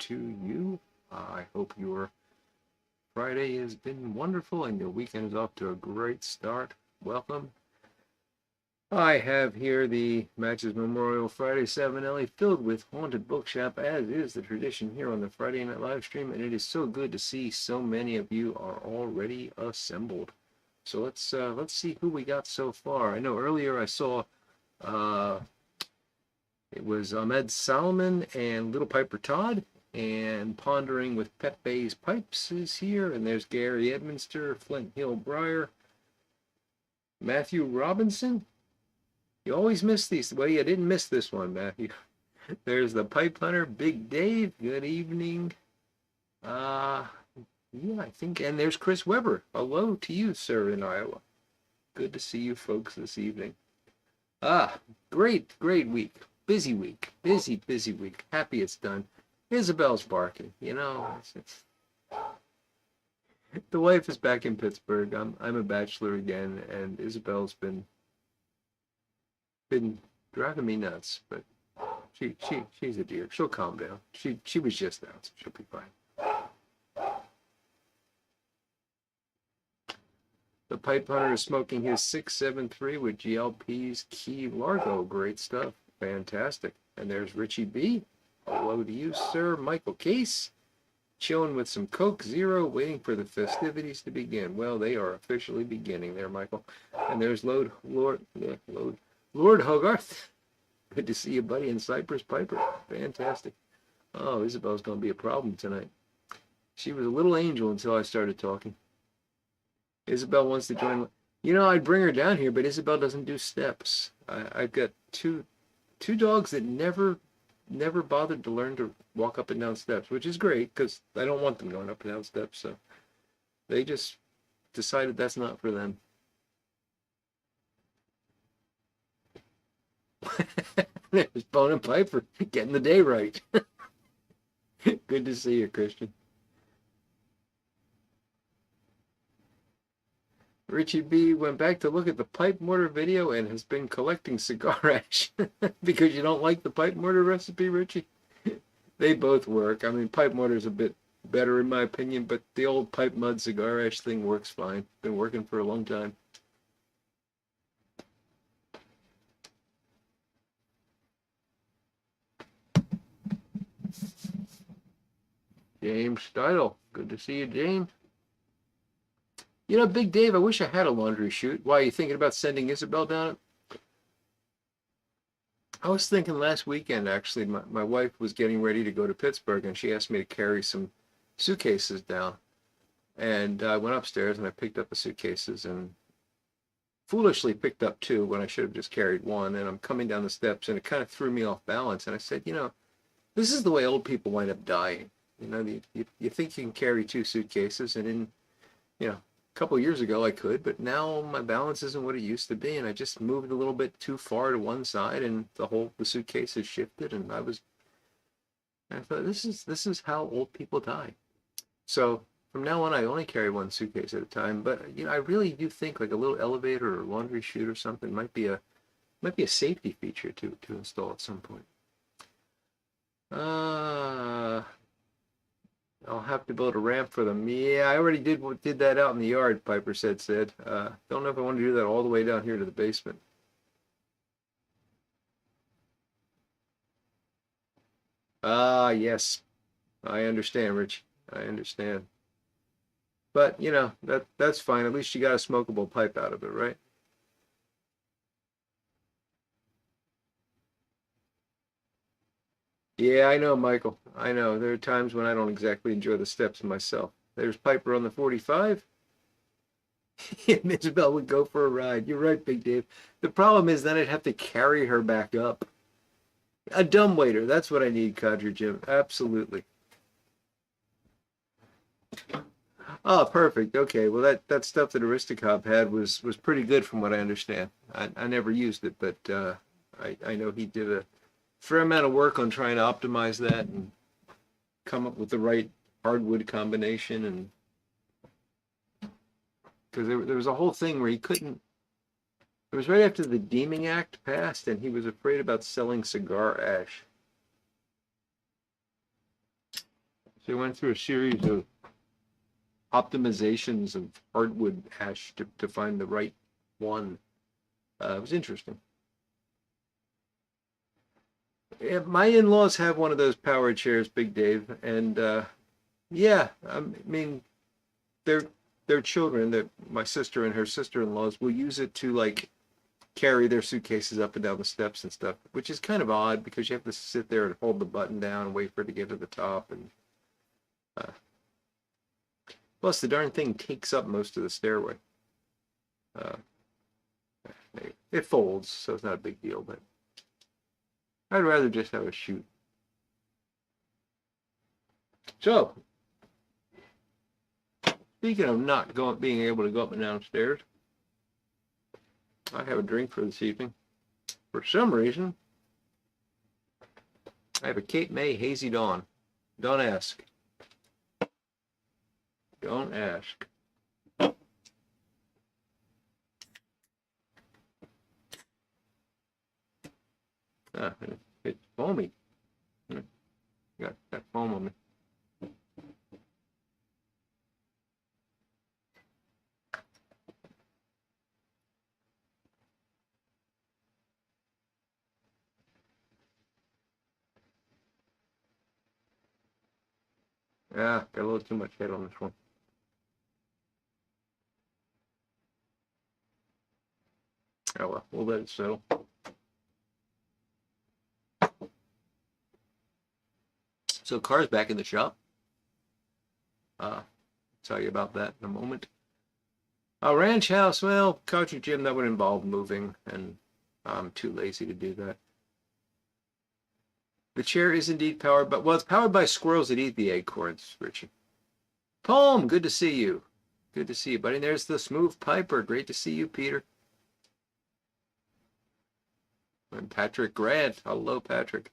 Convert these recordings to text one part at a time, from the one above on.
to you. I hope your Friday has been wonderful and your weekend is off to a great start. Welcome. I have here the Matches Memorial Friday 7LA filled with haunted bookshop, as is the tradition here on the Friday Night Live stream, and it is so good to see so many of you are already assembled. So let's see who we got so far. I know earlier I saw it was Ahmed Salman and Little Piper Todd, and Pondering with Pepe's Pipes is here, and there's Gary Edminster, Flint Hill Briar, Matthew Robinson. You always miss these. Well, you didn't miss this one, Matthew. There's the Pipe Hunter, Big Dave. Good evening. Yeah, I think, and there's Chris Weber. Hello to you, sir, in Iowa. Good to see you folks this evening. Great week. Busy week. Busy week. Happy it's done. Isabel's barking. You know, the wife is back in Pittsburgh. I'm a bachelor again, and Isabel's been driving me nuts, but she's a dear. She'll calm down. She was just out, so she'll be fine. The Pipe Hunter is smoking his 673 with GLP's Key Largo. Great stuff. Fantastic. And there's Richie B. Hello to you, sir. Michael Case. Chilling with some Coke Zero, waiting for the festivities to begin. Well, they are officially beginning there, Michael. And there's Lord Hogarth. Good to see you, buddy, in Cypress Piper. Fantastic. Oh, Isabel's going to be a problem tonight. She was a little angel until I started talking. Isabel wants to join. You know, I'd bring her down here, but Isabel doesn't do steps. I've got two dogs that never bothered to learn to walk up and down steps, which is great because I don't want them going up and down steps. So they just decided that's not for them. There's Bone and Piper getting the day right. Good to see you, Christian. Richie B went back to look at the pipe mortar video and has been collecting cigar ash. Because you don't like the pipe mortar recipe, Richie? They both work. I mean, pipe mortar's a bit better in my opinion, but the old pipe mud cigar ash thing works fine. Been working for a long time. James Steidle. Good to see you, James. You know, Big Dave, I wish I had a laundry chute. Why, are you thinking about sending Isabel down it? I was thinking last weekend, actually, my wife was getting ready to go to Pittsburgh, and she asked me to carry some suitcases down. And I went upstairs, and I picked up the suitcases, and foolishly picked up two when I should have just carried one. And I'm coming down the steps, and it kind of threw me off balance. And I said, you know, this is the way old people wind up dying. You know, you think you can carry two suitcases, and in, you know, a couple of years ago I could, but now my balance isn't what it used to be, and I just moved a little bit too far to one side, and the suitcase has shifted, and I thought this is how old people die. So from now on, I only carry one suitcase at a time. But you know, I really do think like a little elevator or laundry chute or something might be a safety feature to install at some point. I'll have to build a ramp for them. Yeah, I already did that out in the yard, Piper said. Don't know if I want to do that all the way down here to the basement. Yes. I understand, Rich. I understand. But, you know, that's fine. At least you got a smokable pipe out of it, right? Yeah, I know, Michael. I know. There are times when I don't exactly enjoy the steps myself. There's Piper on the 45. And Isabel would go for a ride. You're right, Big Dave. The problem is then I'd have to carry her back up. A dumbwaiter. That's what I need, Cadre Jim. Absolutely. Oh, perfect. Okay. Well, that stuff that Aristocop had was pretty good from what I understand. I never used it, but I know he did a fair amount of work on trying to optimize that and come up with the right hardwood combination. And because there was a whole thing where he couldn't. It was right after the Deeming Act passed, and he was afraid about selling cigar ash. So I went through a series of optimizations of hardwood ash to find the right one. It was interesting. Yeah, my in-laws have one of those power chairs, Big Dave, and yeah, I mean, their their children, that my sister and her sister-in-laws will use it to like carry their suitcases up and down the steps and stuff, which is kind of odd because you have to sit there and hold the button down and wait for it to get to the top, and uh, plus the darn thing takes up most of the stairway. Uh, it folds, so it's not a big deal, but I'd rather just have a chute. So, speaking of not being able to go up and down stairs, I have a drink for this evening. For some reason, I have a Cape May Hazy Dawn. Don't ask. Don't ask. Ah, it's foamy. Got that foam on me. Yeah, got a little too much head on this one. Oh well, we'll let it settle. So car's back in the shop. Tell you about that in a moment. A ranch house, well, country gym, that would involve moving, and I'm too lazy to do that. The chair is indeed powered by, well, it's powered by squirrels that eat the acorns, Richie. Poem, good to see you. Good to see you, buddy. And there's the Smooth Piper. Great to see you, Peter. And Patrick Grant. Hello, Patrick.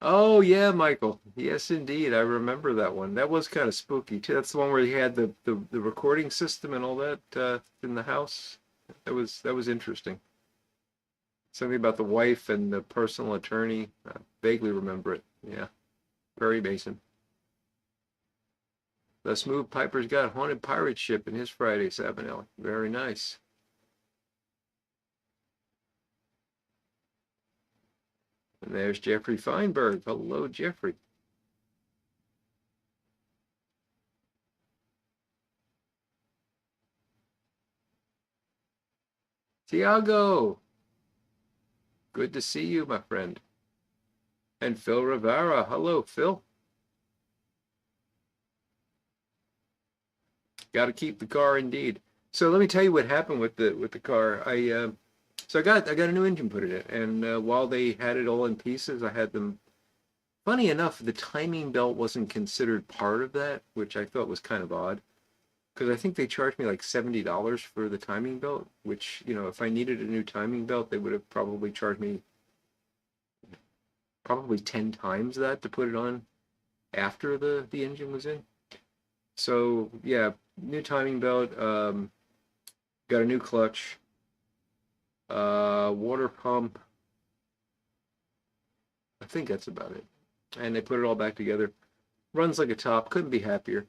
Oh yeah, Michael. Yes, indeed. I remember that one. That was kind of spooky too. That's the one where he had the recording system and all that in the house. That was interesting. Something about the wife and the personal attorney. I vaguely remember it. Yeah, Perry Mason. The Smooth Piper's got a haunted pirate ship in his Friday Sabanelli. Very nice. And there's Jeffrey Feinberg. Hello, Jeffrey. Tiago. Good to see you, my friend. And Phil Rivera. Hello, Phil. Got to keep the car indeed. So let me tell you what happened with the car. So I got a new engine put in it, and while they had it all in pieces, I had them. Funny enough, the timing belt wasn't considered part of that, which I thought was kind of odd, because I think they charged me like $70 for the timing belt, which, you know, if I needed a new timing belt, they would have probably charged me probably 10 times that to put it on after the engine was in. So yeah, new timing belt, got a new clutch, water pump. I think that's about it. And they put it all back together. Runs like a top. Couldn't be happier.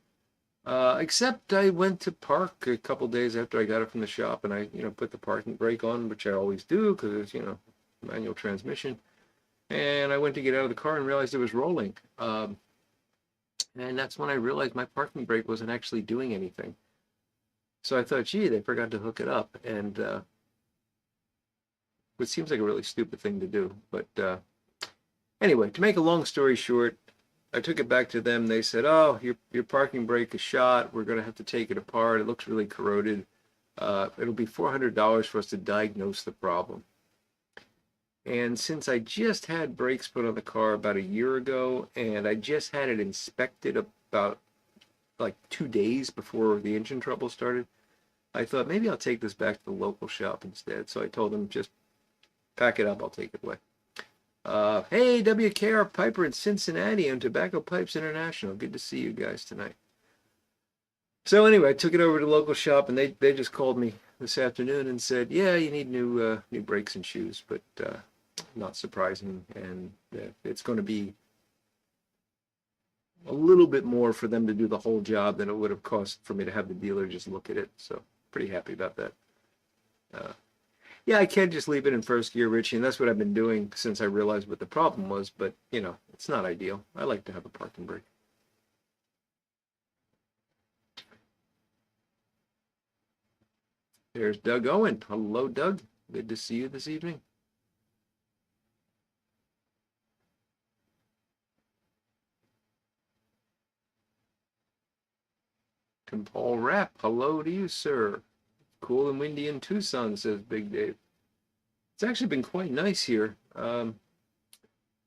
Except I went to park a couple days after I got it from the shop, and I, put the parking brake on, which I always do because it's, manual transmission. And I went to get out of the car and realized it was rolling. And that's when I realized my parking brake wasn't actually doing anything. So I thought, gee, they forgot to hook it up. And which seems like a really stupid thing to do. But anyway, to make a long story short, I took it back to them. They said, oh, your parking brake is shot. We're going to have to take it apart. It looks really corroded. It'll be $400 for us to diagnose the problem. And since I just had brakes put on the car about a year ago, and I just had it inspected about like 2 days before the engine trouble started, I thought maybe I'll take this back to the local shop instead. So I told them, just pack it up, I'll take it away. Hey, WKR Piper in Cincinnati and Tobacco Pipes International. Good to see you guys tonight. So anyway, I took it over to the local shop, and they just called me this afternoon and said, yeah, you need new brakes and shoes, but not surprising, and it's going to be a little bit more for them to do the whole job than it would have cost for me to have the dealer just look at it. So pretty happy about that. Uh, yeah, I can't just leave it in first gear, Richie, and that's what I've been doing since I realized what the problem was. But you know, it's not ideal. I like to have a parking brake. There's Doug Owen. Hello, Doug. Good to see you this evening. And Paul Rapp. Hello to you, sir. Cool and windy in Tucson, says Big Dave. It's actually been quite nice here. Got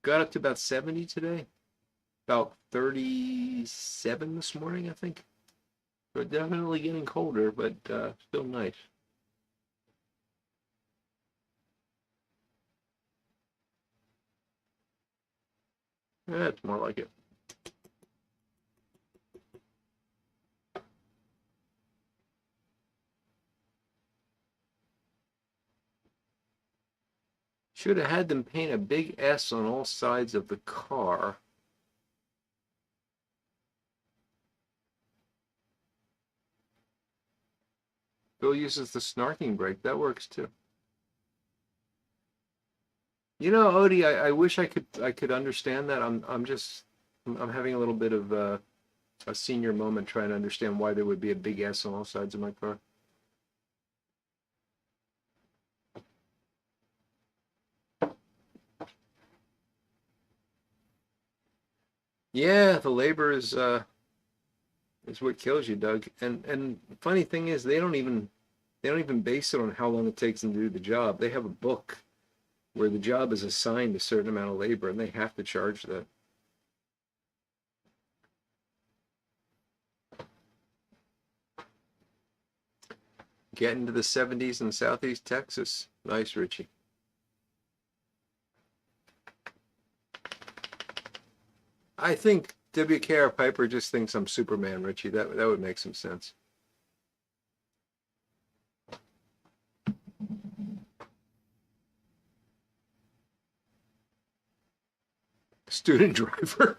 up to about 70 today. About 37 this morning, I think. So definitely getting colder, but still nice. That's more like it. Should have had them paint a big S on all sides of the car. Bill uses the snarking brake. That works too. You know, Odie, I wish I could understand that. I'm having a little bit of a senior moment trying to understand why there would be a big S on all sides of my car. Yeah, the labor is what kills you, Doug. And the funny thing is they don't even base it on how long it takes them to do the job. They have a book where the job is assigned a certain amount of labor and they have to charge that. Getting to the 70s in Southeast Texas. Nice, Richie. I think WKR Piper just thinks I'm Superman, Richie. That would make some sense. Student driver.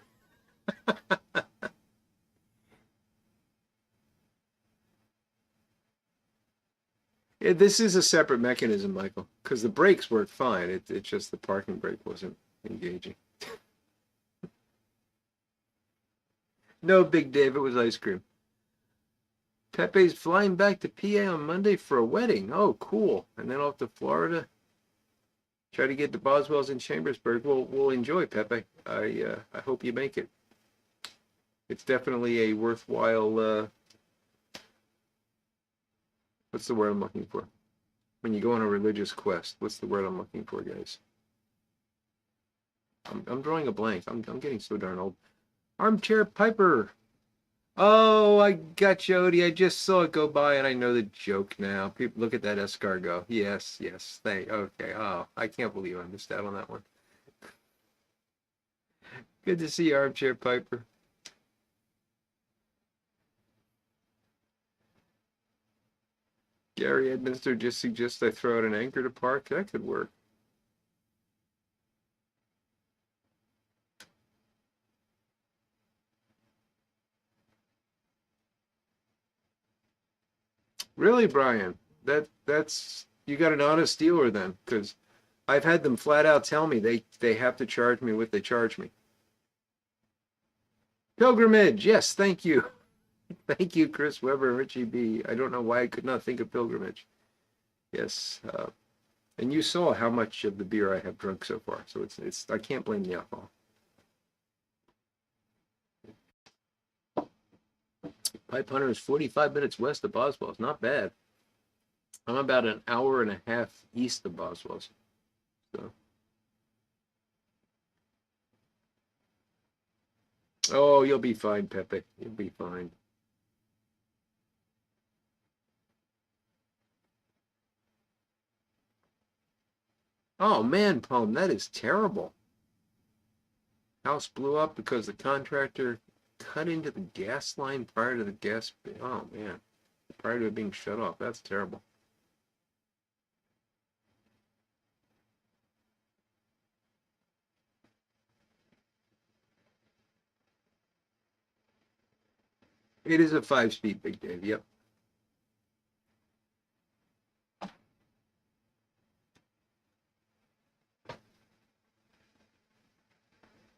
Yeah, this is a separate mechanism, Michael, because the brakes work fine. It's just the parking brake wasn't engaging. No, Big Dave, it was ice cream. Pepe's flying back to PA on Monday for a wedding. Oh, cool. And then off to Florida. Try to get to Boswell's in Chambersburg. We'll enjoy, Pepe. I hope you make it. It's definitely a worthwhile, what's the word I'm looking for? When you go on a religious quest, what's the word I'm looking for, guys? I'm drawing a blank. I'm getting so darn old. Armchair Piper. Oh, I got Jody. I just saw it go by, and I know the joke now. People look at that escargot. Yes, yes. Okay. Oh, I can't believe I missed out on that one. Good to see you, Armchair Piper. Gary Edminster just suggests I throw out an anchor to park. That could work. Really, Brian? That's you got an honest dealer then, because I've had them flat out tell me they have to charge me what they charge me. Pilgrimage, yes, thank you. Thank you, Chris Weber and Richie B. I don't know why I could not think of pilgrimage. Yes, and you saw how much of the beer I have drunk so far, so it's I can't blame the alcohol. Pipe Hunter is 45 minutes west of Boswell's. Not bad. I'm about an hour and a half east of Boswell's. So. Oh, you'll be fine, Pepe. You'll be fine. Oh man, Poem, that is terrible. House blew up because the contractor cut into the gas line prior to the gas. Oh man, prior to it being shut off. That's terrible. It is a 5-speed, Big Dave. Yep.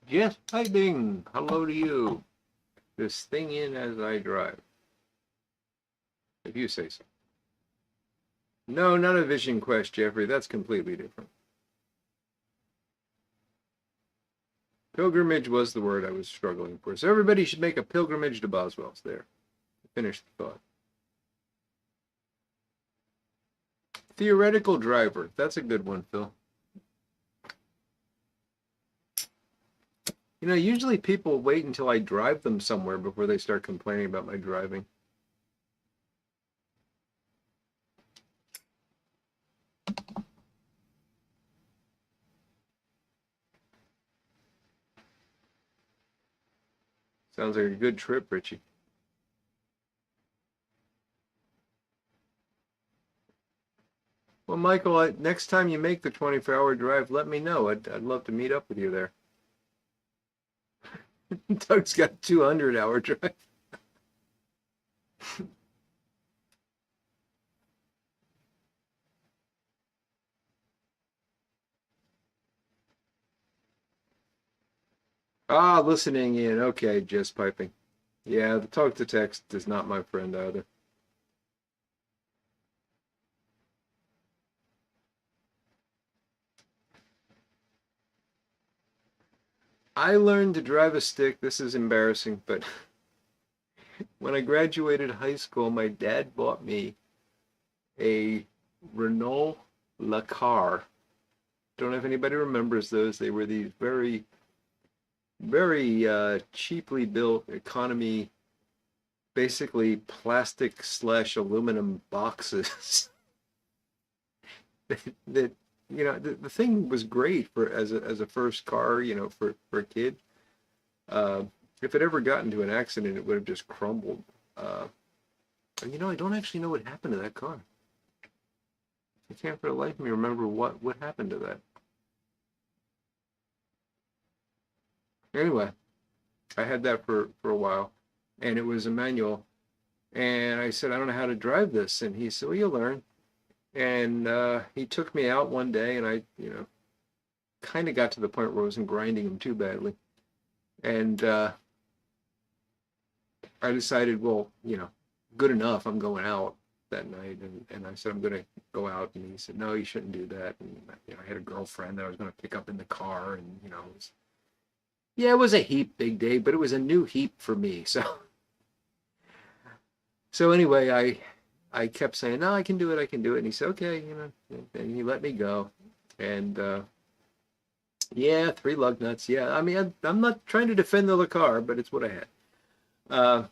Just typing. Hello to you. This thing in as I drive. If you say so. No, not a Vision Quest, Jeffrey. That's completely different. Pilgrimage was the word I was struggling for. So everybody should make a pilgrimage to Boswell's there. Finish the thought. Theoretical driver. That's a good one, Phil. You know, usually people wait until I drive them somewhere before they start complaining about my driving. Sounds like a good trip, Richie. Well, Michael, next time you make the 24-hour drive, let me know. I'd love to meet up with you there. Doug's got a 200-hour drive. Ah, listening in. Okay, just piping. Yeah, the talk to text is not my friend either. I learned to drive a stick. This is embarrassing, but when I graduated high school, my dad bought me a Renault Lacar. Don't know if anybody remembers those. They were these very, very cheaply built economy, basically plastic slash aluminum boxes that you know the thing was great for as a first car, you know, for a kid. Uh, if it ever got into an accident, it would have just crumbled. And you know, I don't actually know what happened to that car. I can't for the life of me remember what happened to that. Anyway, I had that for a while, and it was a manual. And I said, I don't know how to drive this, and he said, well, you'll learn. And he took me out one day, and I, you know, kind of got to the point where I wasn't grinding him too badly. And I decided, well, you know, good enough. I'm going out that night, and I said I'm going to go out, and he said, no, you shouldn't do that. And you know, I had a girlfriend that I was going to pick up in the car, and you know, yeah, it was a heap, Big Dave, but it was a new heap for me. So anyway, I kept saying, no, I can do it, I can do it. And he said, okay, you know, and he let me go. And yeah, 3 lug nuts. Yeah, I mean, I'm not trying to defend the car, but it's what I had.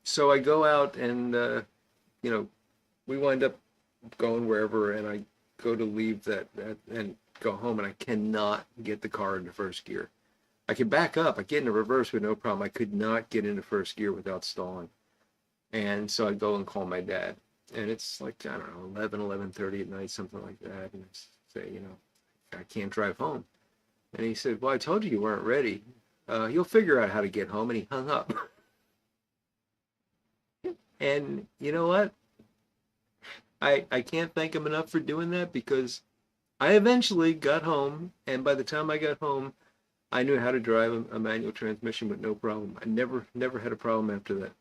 So I go out and, you know, we wind up going wherever, and I go to leave that and go home, and I cannot get the car into first gear. I can back up, I get into reverse with no problem. I could not get into first gear without stalling. And so I go and call my dad. And it's like, I don't know, 11:30 at night, something like that. And I say, you know, I can't drive home. And he said, well, I told you weren't ready. You'll figure out how to get home. And he hung up. And you know what? I can't thank him enough for doing that, because I eventually got home. And by the time I got home, I knew how to drive a manual transmission with no problem. I never had a problem after that.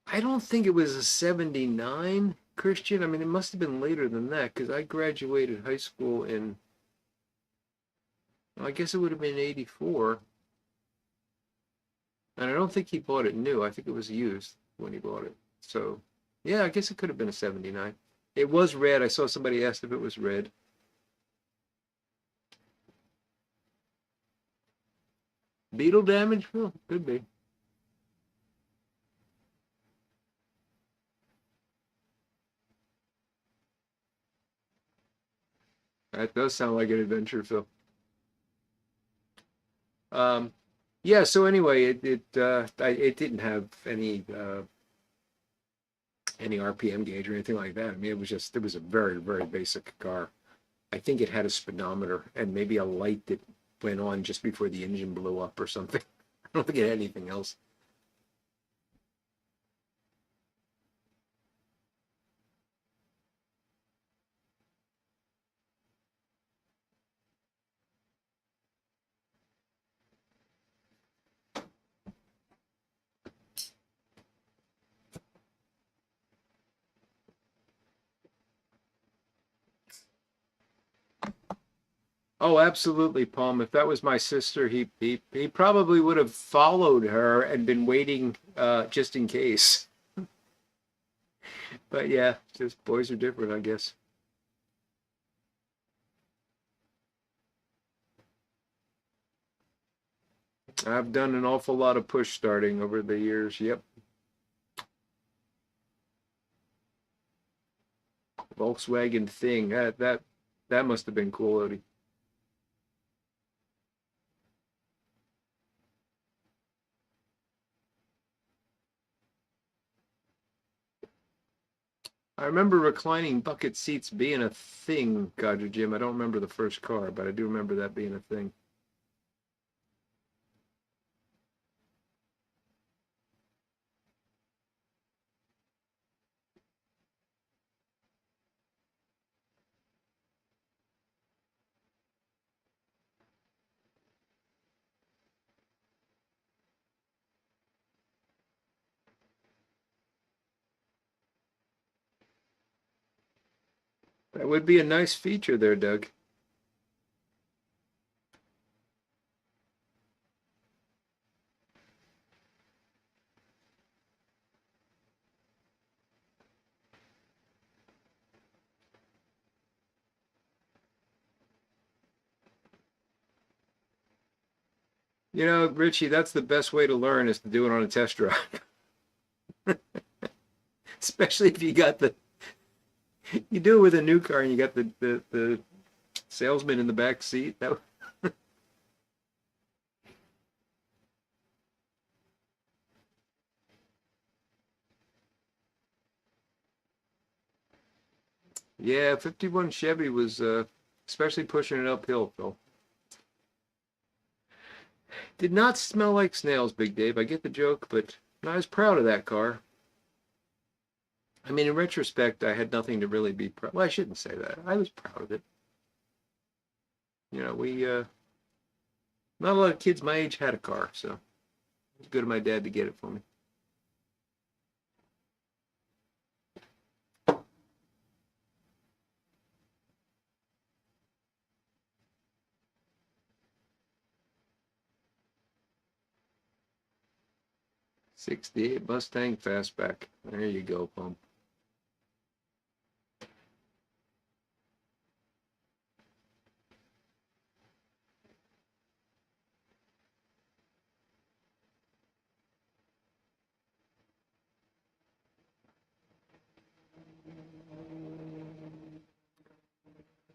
I don't think it was a 79, Christian. I mean, it must have been later than that, because I graduated high school in, well, I guess it would have been 84. And I don't think he bought it new. I think it was used when he bought it. So, yeah, I guess it could have been a 79. It was red. I saw somebody asked if it was red. Beetle damage? Well, could be. That does sound like an adventure, Phil. Um, yeah. So anyway, it didn't have any RPM gauge or anything like that. I mean, it was a very, very basic car. I think it had a speedometer and maybe a light that went on just before the engine blew up or something. don't think it had anything else. Oh, absolutely, Palm. If that was my sister, he probably would have followed her and been waiting just in case. But yeah, just boys are different, I guess. I've done an awful lot of push starting over the years. Yep. Volkswagen thing. That must have been cool, Odie. I remember reclining bucket seats being a thing, Codger Jim. I don't remember the first car, but I do remember that being a thing. That would be a nice feature there, Doug. You know, Richie, that's the best way to learn is to do it on a test drive. Especially if you got you do it with a new car and you got the salesman in the back seat. Yeah, 51 Chevy was especially pushing it uphill, Phil. Did not smell like snails, Big Dave. I get the joke, but I was proud of that car. I mean, in retrospect, I had nothing to really be proud. Well, I shouldn't say that. I was proud of it. You know, we not a lot of kids my age had a car, so it was good of my dad to get it for me. 68 Mustang Fastback. There you go, Pump.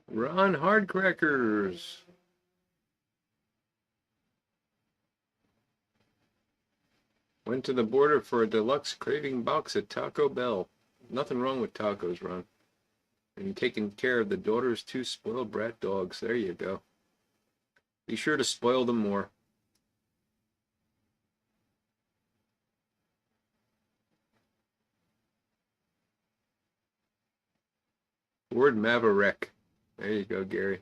Ron Hardcrackers. Went to the border for a deluxe craving box at Taco Bell. Nothing wrong with tacos, Ron. And taking care of the daughter's two spoiled brat dogs. There you go. Be sure to spoil them more. Word Maverick. There you go, Gary.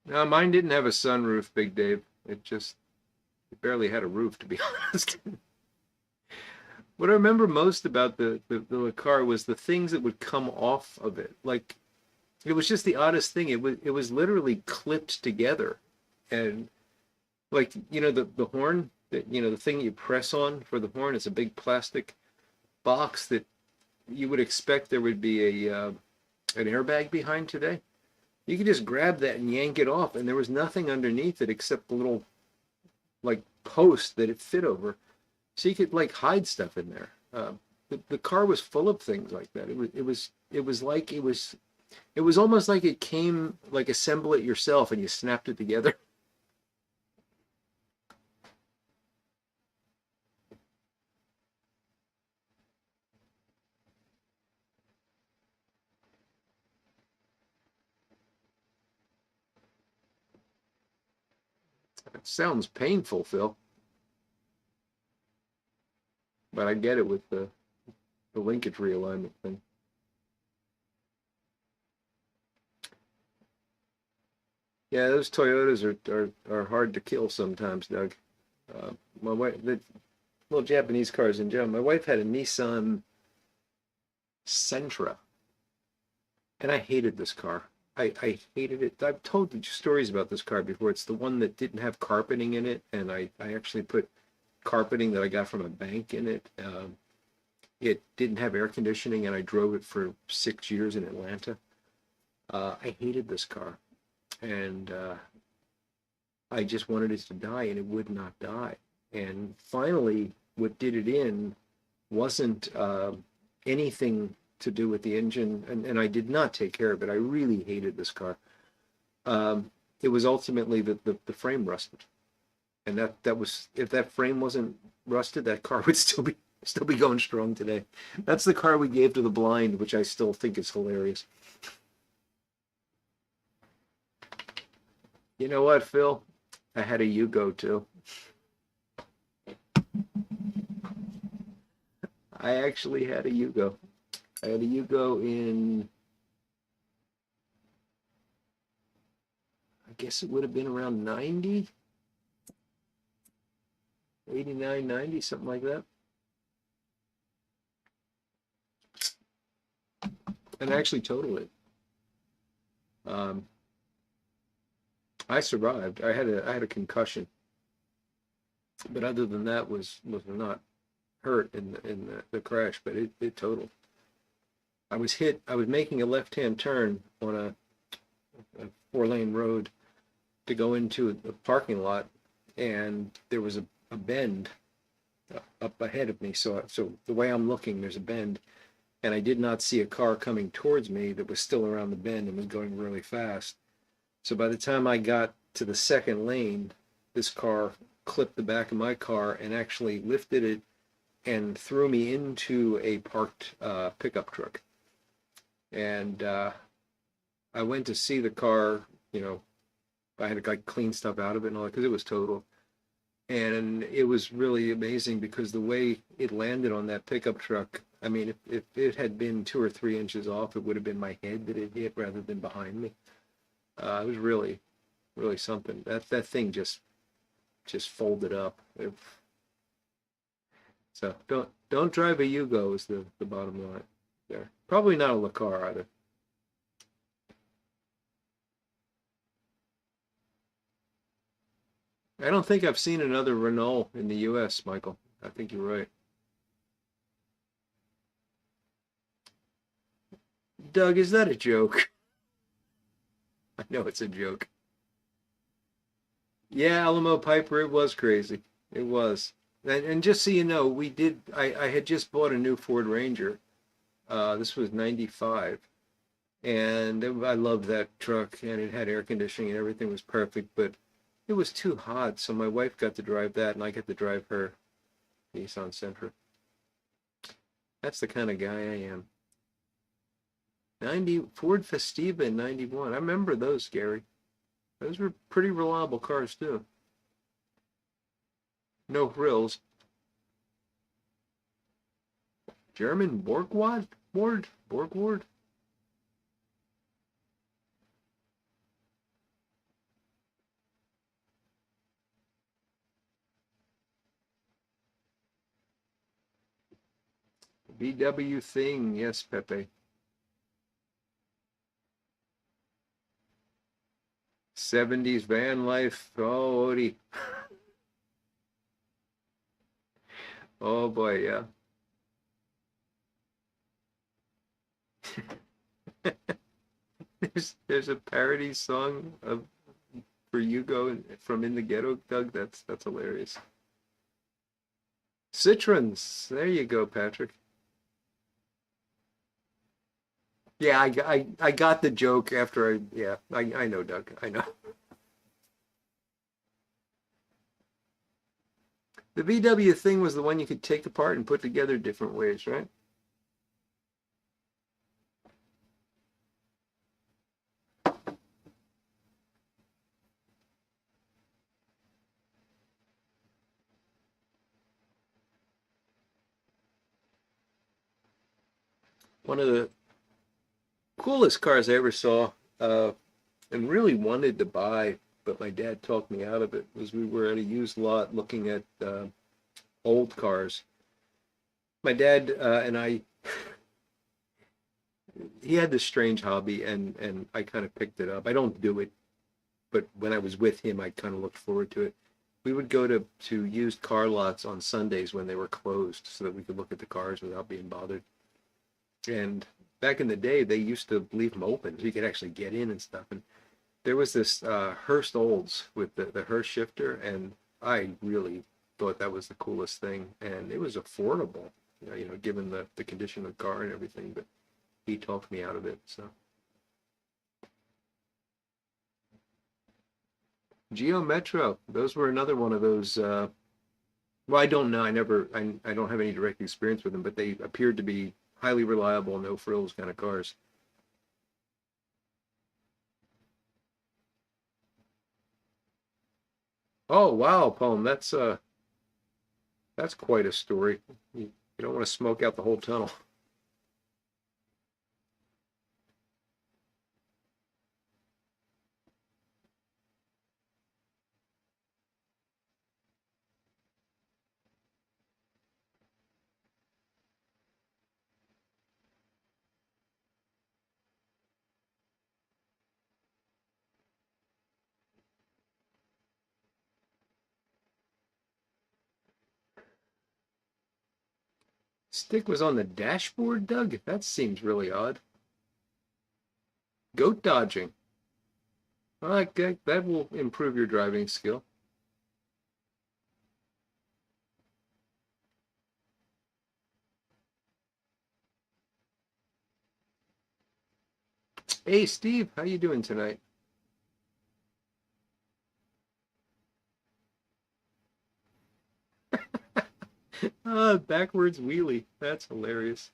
No, mine didn't have a sunroof, Big Dave. It barely had a roof, to be honest. What I remember most about the car was the things that would come off of it. Like, it was just the oddest thing. It was literally clipped together. And like, the horn, that the thing you press on for the horn is a big plastic box that you would expect there would be an airbag behind today. You could just grab that and yank it off, and there was nothing underneath it except the little like post that it fit over, so you could like hide stuff in there. The car was full of things like that. It was almost like it came like assemble it yourself and you snapped it together. It sounds painful, Phil, but I get it with the linkage realignment thing. Yeah, those Toyotas are hard to kill sometimes, Doug. My wife, the little Japanese cars in general. My wife had a Nissan Sentra, and I hated this car. I hated it. I've told you stories about this car before. It's the one that didn't have carpeting in it, and I actually put carpeting that I got from a bank in it. It didn't have air conditioning, and I drove it for 6 years in Atlanta. I hated this car, and I just wanted it to die, and it would not die. And finally, what did it in wasn't anything to do with the engine, and I did not take care of it. I really hated this car. It was ultimately the frame rusted, and that was, if that frame wasn't rusted, that car would still be going strong today. That's the car we gave to the blind, which I still think is hilarious. You know what, Phil? I had a Yugo too. I actually had a Yugo. I had a Yugo in, I guess it would have been around 90, 89, 90, something like that. And I actually totaled it. I survived. I had a concussion, but other than that, was not hurt in the crash. But it totaled. I was hit. I was making a left-hand turn on a 4-lane road to go into a parking lot, and there was a bend up ahead of me. So the way I'm looking, there's a bend, and I did not see a car coming towards me that was still around the bend and was going really fast. So by the time I got to the second lane, this car clipped the back of my car and actually lifted it and threw me into a parked pickup truck. And I went to see the car, I had to like clean stuff out of it and all that because it was total. And it was really amazing because the way it landed on that pickup truck, I mean, if it had been 2 or 3 inches off, it would have been my head that it hit rather than behind me. It was really, really something. That thing just folded up. So don't drive a Yugo is the bottom line there. Probably not a Lakar either. I don't think I've seen another Renault in the U.S., Michael. I think you're right. Doug, is that a joke? I know it's a joke. Yeah, Alamo Piper, it was crazy. It was. And just so you know, I had just bought a new Ford Ranger. This was 95. And I loved that truck, and it had air conditioning and everything was perfect, but it was too hot, so my wife got to drive that, and I got to drive her Nissan Sentra. That's the kind of guy I am. 90 Ford Festiva in 91. I remember those, Gary. Those were pretty reliable cars too. No frills. German Borgward? Borgward? VW thing, yes, Pepe. 70s van life. Oh, Odie. Oh boy, yeah. There's a parody song for Yugo from In the Ghetto, Doug. That's hilarious. Citrons. There you go, Patrick. Yeah, I got the joke after I know, Doug. I know. The VW thing was the one you could take apart and put together different ways, right? One of the coolest cars I ever saw, and really wanted to buy, but my dad talked me out of it, was we were at a used lot looking at old cars. My dad and I, he had this strange hobby, and I kind of picked it up. I don't do it, but when I was with him, I kind of looked forward to it. We would go to used car lots on Sundays when they were closed so that we could look at the cars without being bothered. And back in the day, they used to leave them open so you could actually get in and stuff. And there was this Hearst Olds with the Hearst shifter, and I really thought that was the coolest thing. And it was affordable, given the condition of the car and everything. But he talked me out of it. So Geo Metro, those were another one of those. Well, I don't know. I don't have any direct experience with them, but they appeared to be highly reliable, no frills kind of cars. Oh wow, Palm, that's quite a story. You don't want to smoke out the whole tunnel. Stick was on the dashboard, Doug? That seems really odd. Goat dodging. I like that. That will improve your driving skill. Hey, Steve, how you doing tonight? Backwards wheelie. That's hilarious.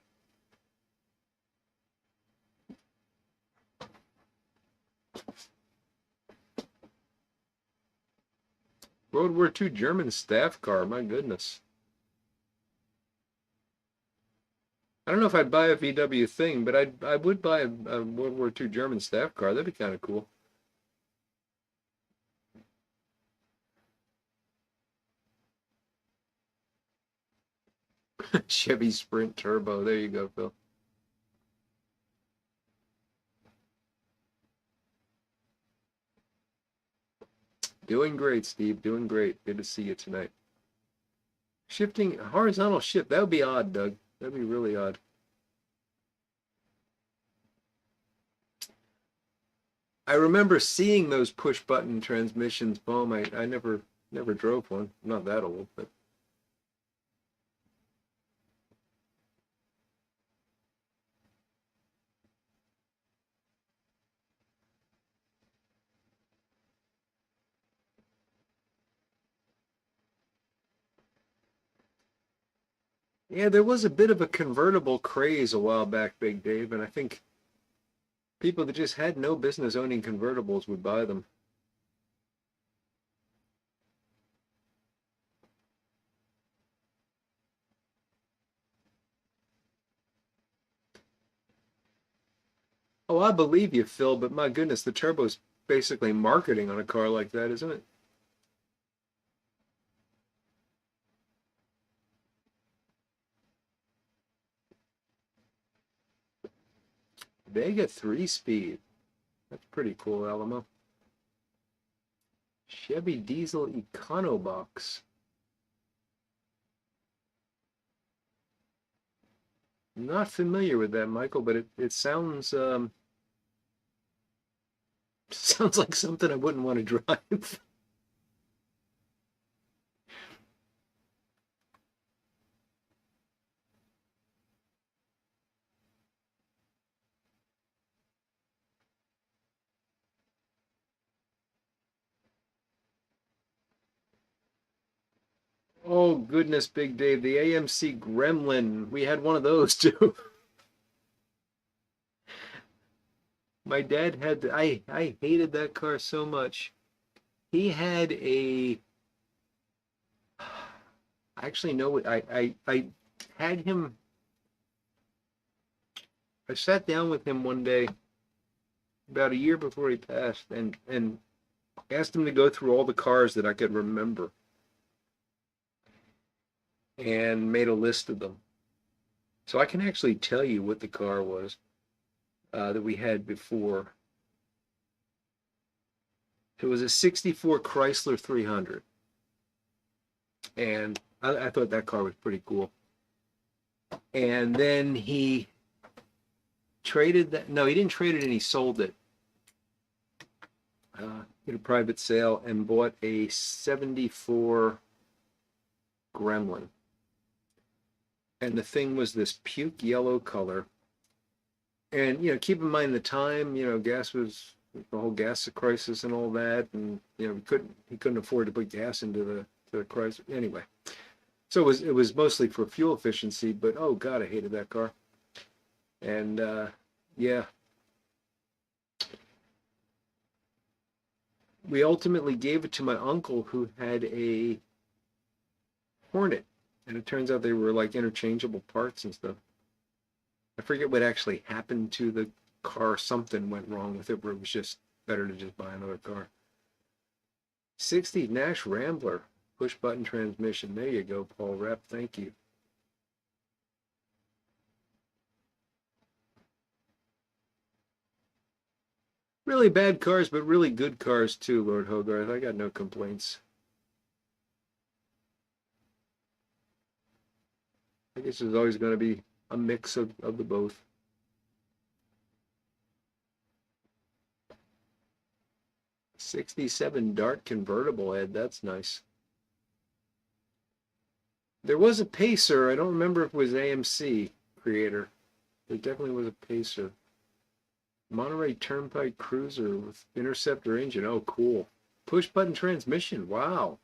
World War II German staff car. My goodness. I don't know if I'd buy a VW thing, but I would buy a World War II German staff car. That'd be kind of cool. Chevy Sprint Turbo. There you go, Phil. Doing great, Steve. Doing great. Good to see you tonight. Shifting horizontal shift. That would be odd, Doug. That'd be really odd. I remember seeing those push button transmissions, Boom. I never drove one. I'm not that old, but yeah, there was a bit of a convertible craze a while back, Big Dave, and I think people that just had no business owning convertibles would buy them. Oh, I believe you, Phil, but my goodness, the turbo's basically marketing on a car like that, isn't it? Vega 3-speed. That's pretty cool, Alamo. Chevy Diesel Econobox. Not familiar with that, Michael, but it sounds sounds like something I wouldn't want to drive. Oh goodness, Big Dave, the AMC Gremlin. We had one of those too. My dad had I hated that car so much. He had a actually no I had him I sat down with him one day about a year before he passed and asked him to go through all the cars that I could remember and made a list of them. So I can actually tell you what the car was that we had before. It was a 64 Chrysler 300. And I thought that car was pretty cool. And then he traded that. No, he didn't trade it in, he sold it. Did a private sale and bought a 74 Gremlin. And the thing was this puke yellow color. And, you know, keep in mind the time, you know, gas was the whole gas crisis and all that. And, you know, he couldn't afford to put gas into the Chrysler. Anyway, so it was mostly for fuel efficiency, but oh God, I hated that car. And yeah, we ultimately gave it to my uncle who had a Hornet, and it turns out they were like interchangeable parts and stuff. I forget what actually happened to the car. Something went wrong with it where it was just better to just buy another car. 60 Nash Rambler, push button transmission. There you go, Paul Rep. Thank you. Really bad cars, but really good cars too, Lord Hogarth. I got no complaints. I guess there's always going to be a mix of the both. '67 Dart convertible, Ed. That's nice. There was a Pacer. I don't remember if it was AMC creator. There definitely was a Pacer. Monterey Turnpike Cruiser with Interceptor engine. Oh, cool. Push button transmission. Wow.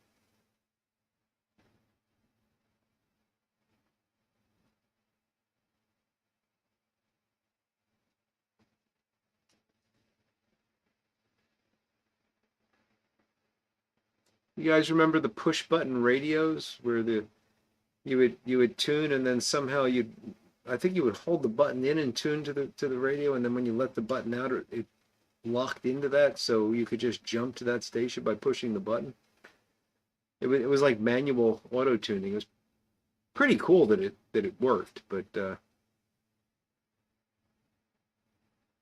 You guys remember the push button radios where you would tune and then somehow I think you would hold the button in and tune to the radio, and then when you let the button out it locked into that, so you could just jump to that station by pushing the button. It was like manual auto tuning. It was pretty cool that it worked, but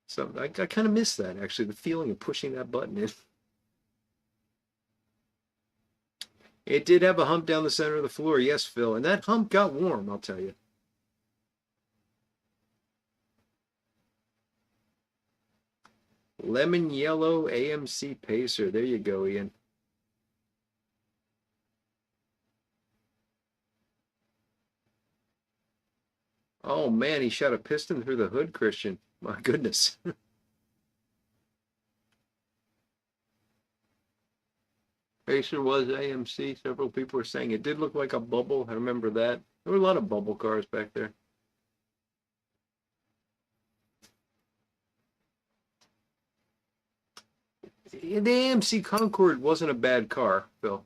so I kind of miss that actually, the feeling of pushing that button in. It did have a hump down the center of the floor, yes, Phil, and that hump got warm, I'll tell you. Lemon yellow AMC Pacer. There you go, Ian. Oh man, he shot a piston through the hood, Christian. My goodness. Pacer was AMC. Several people were saying it did look like a bubble. I remember that. There were a lot of bubble cars back there. The AMC Concorde wasn't a bad car, Phil.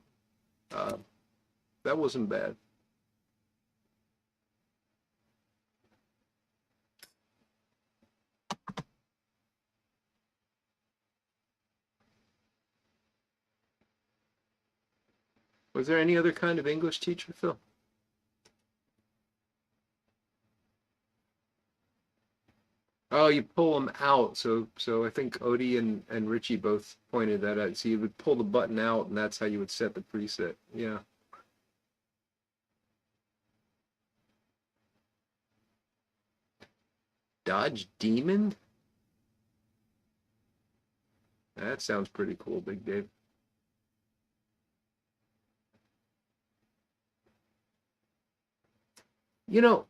Uh, that wasn't bad. Was there any other kind of English teacher, Phil? Oh, you pull them out. So I think Odie and Richie both pointed that out. So you would pull the button out, and that's how you would set the preset. Yeah. Dodge Demon? That sounds pretty cool, Big Dave. You know,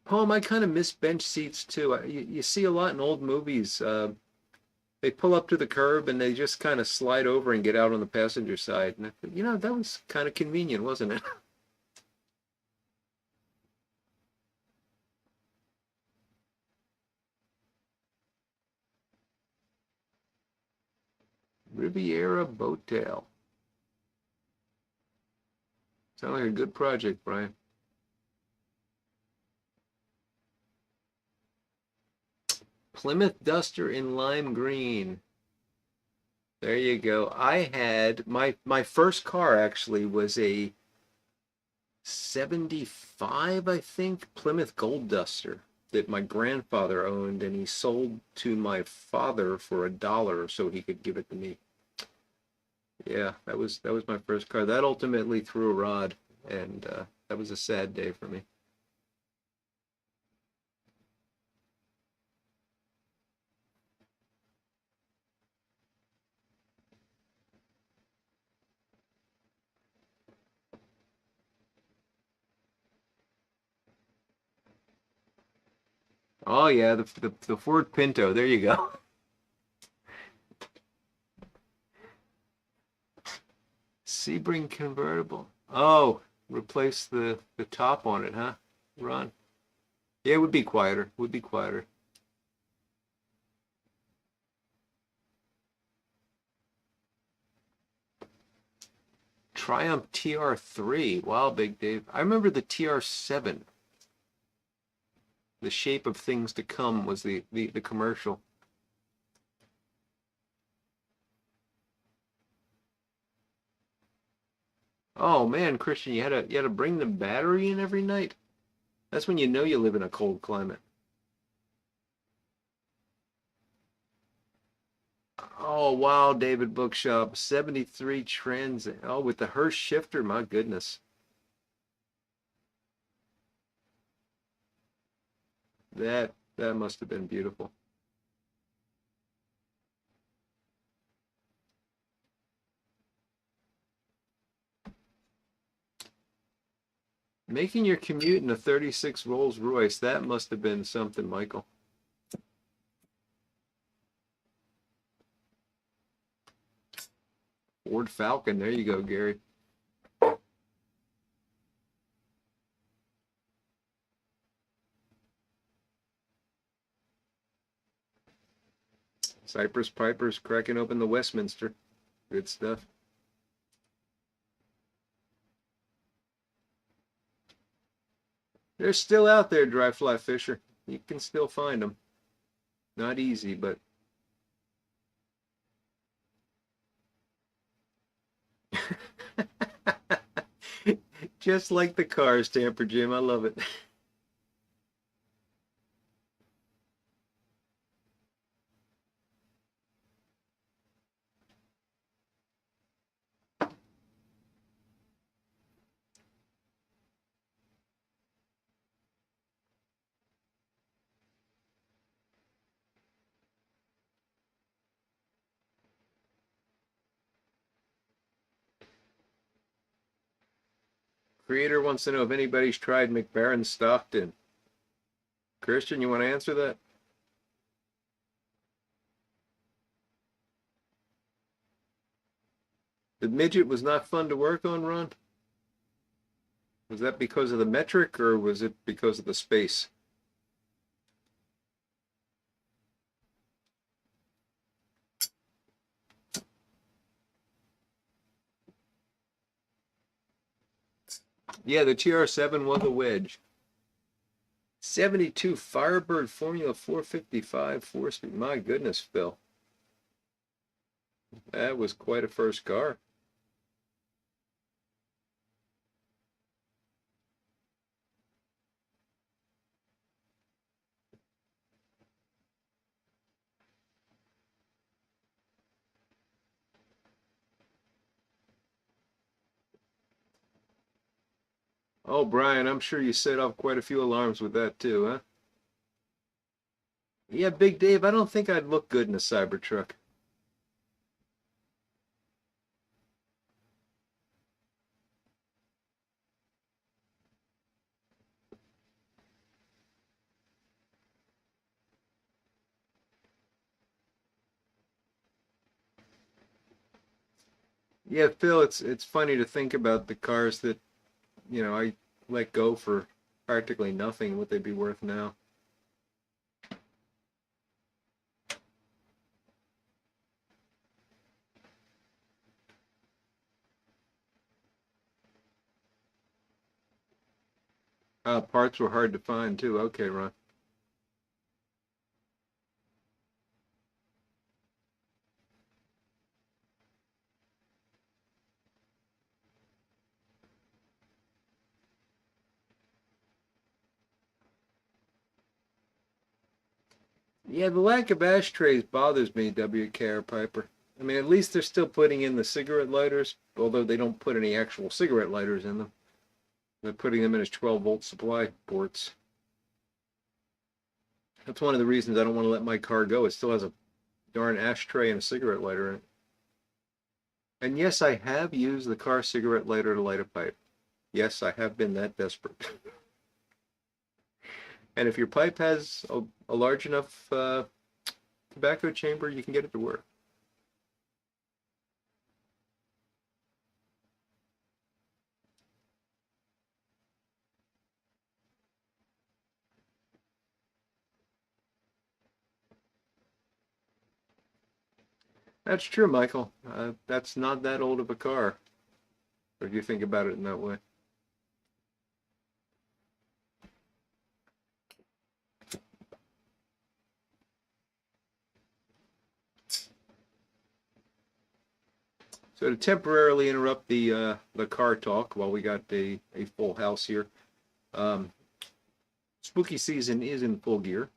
Paul, I kind of miss bench seats too. You see a lot in old movies. They pull up to the curb and they just kind of slide over and get out on the passenger side. And I thought, you know, that was kind of convenient, wasn't it? Riviera Boattail. Sound like a good project, Brian. Plymouth Duster in lime green. There you go. I had my first car actually was a 75, I think, Plymouth Gold Duster that my grandfather owned, and he sold to my father for $1 so he could give it to me. Yeah, that was my first car. That ultimately threw a rod, and that was a sad day for me. Oh yeah, the Ford Pinto. There you go. Sebring convertible. Oh, replace the top on it, huh? Ron. Yeah, it would be quieter. Would be quieter. Triumph TR3. Wow, Big Dave. I remember the TR7. The shape of things to come was the commercial. Oh man, Christian, you had to bring the battery in every night. That's when you know you live in a cold climate. Oh wow, David Bookshop, 73 trends. Oh, with the Hurst shifter, my goodness. That must have been beautiful. Making your commute in a 36 Rolls Royce, that must have been something, Michael. Ford Falcon, there you go, Gary. Cypress Pipers cracking open the Westminster. Good stuff. They're still out there, dry fly fisher. You can still find them. Not easy, but just like the cars, Tamper Jim. I love it. Creator wants to know if anybody's tried McBaron Stockton. Christian, you want to answer that? The midget was not fun to work on, Ron? Was that because of the metric or was it because of the space? Yeah, the TR7 was a wedge. 72 Firebird Formula 455 4-speed. My goodness, Phil. That was quite a first car. Oh, Brian, I'm sure you set off quite a few alarms with that too, huh? Yeah, Big Dave, I don't think I'd look good in a Cybertruck. Yeah, Phil, it's funny to think about the cars that, I let go for practically nothing. What they'd be worth now. Parts were hard to find too. Okay, Ron. Yeah, the lack of ashtrays bothers me, WK Piper. I mean, at least they're still putting in the cigarette lighters, although they don't put any actual cigarette lighters in them. They're putting them in as 12-volt supply ports. That's one of the reasons I don't want to let my car go. It still has a darn ashtray and a cigarette lighter in it. And yes, I have used the car cigarette lighter to light a pipe. Yes, I have been that desperate. And if your pipe has a large enough tobacco chamber, you can get it to work. That's true, Michael. That's not that old of a car, if you think about it in that way. So to temporarily interrupt the car talk while we got a full house here, um, spooky season is in full gear.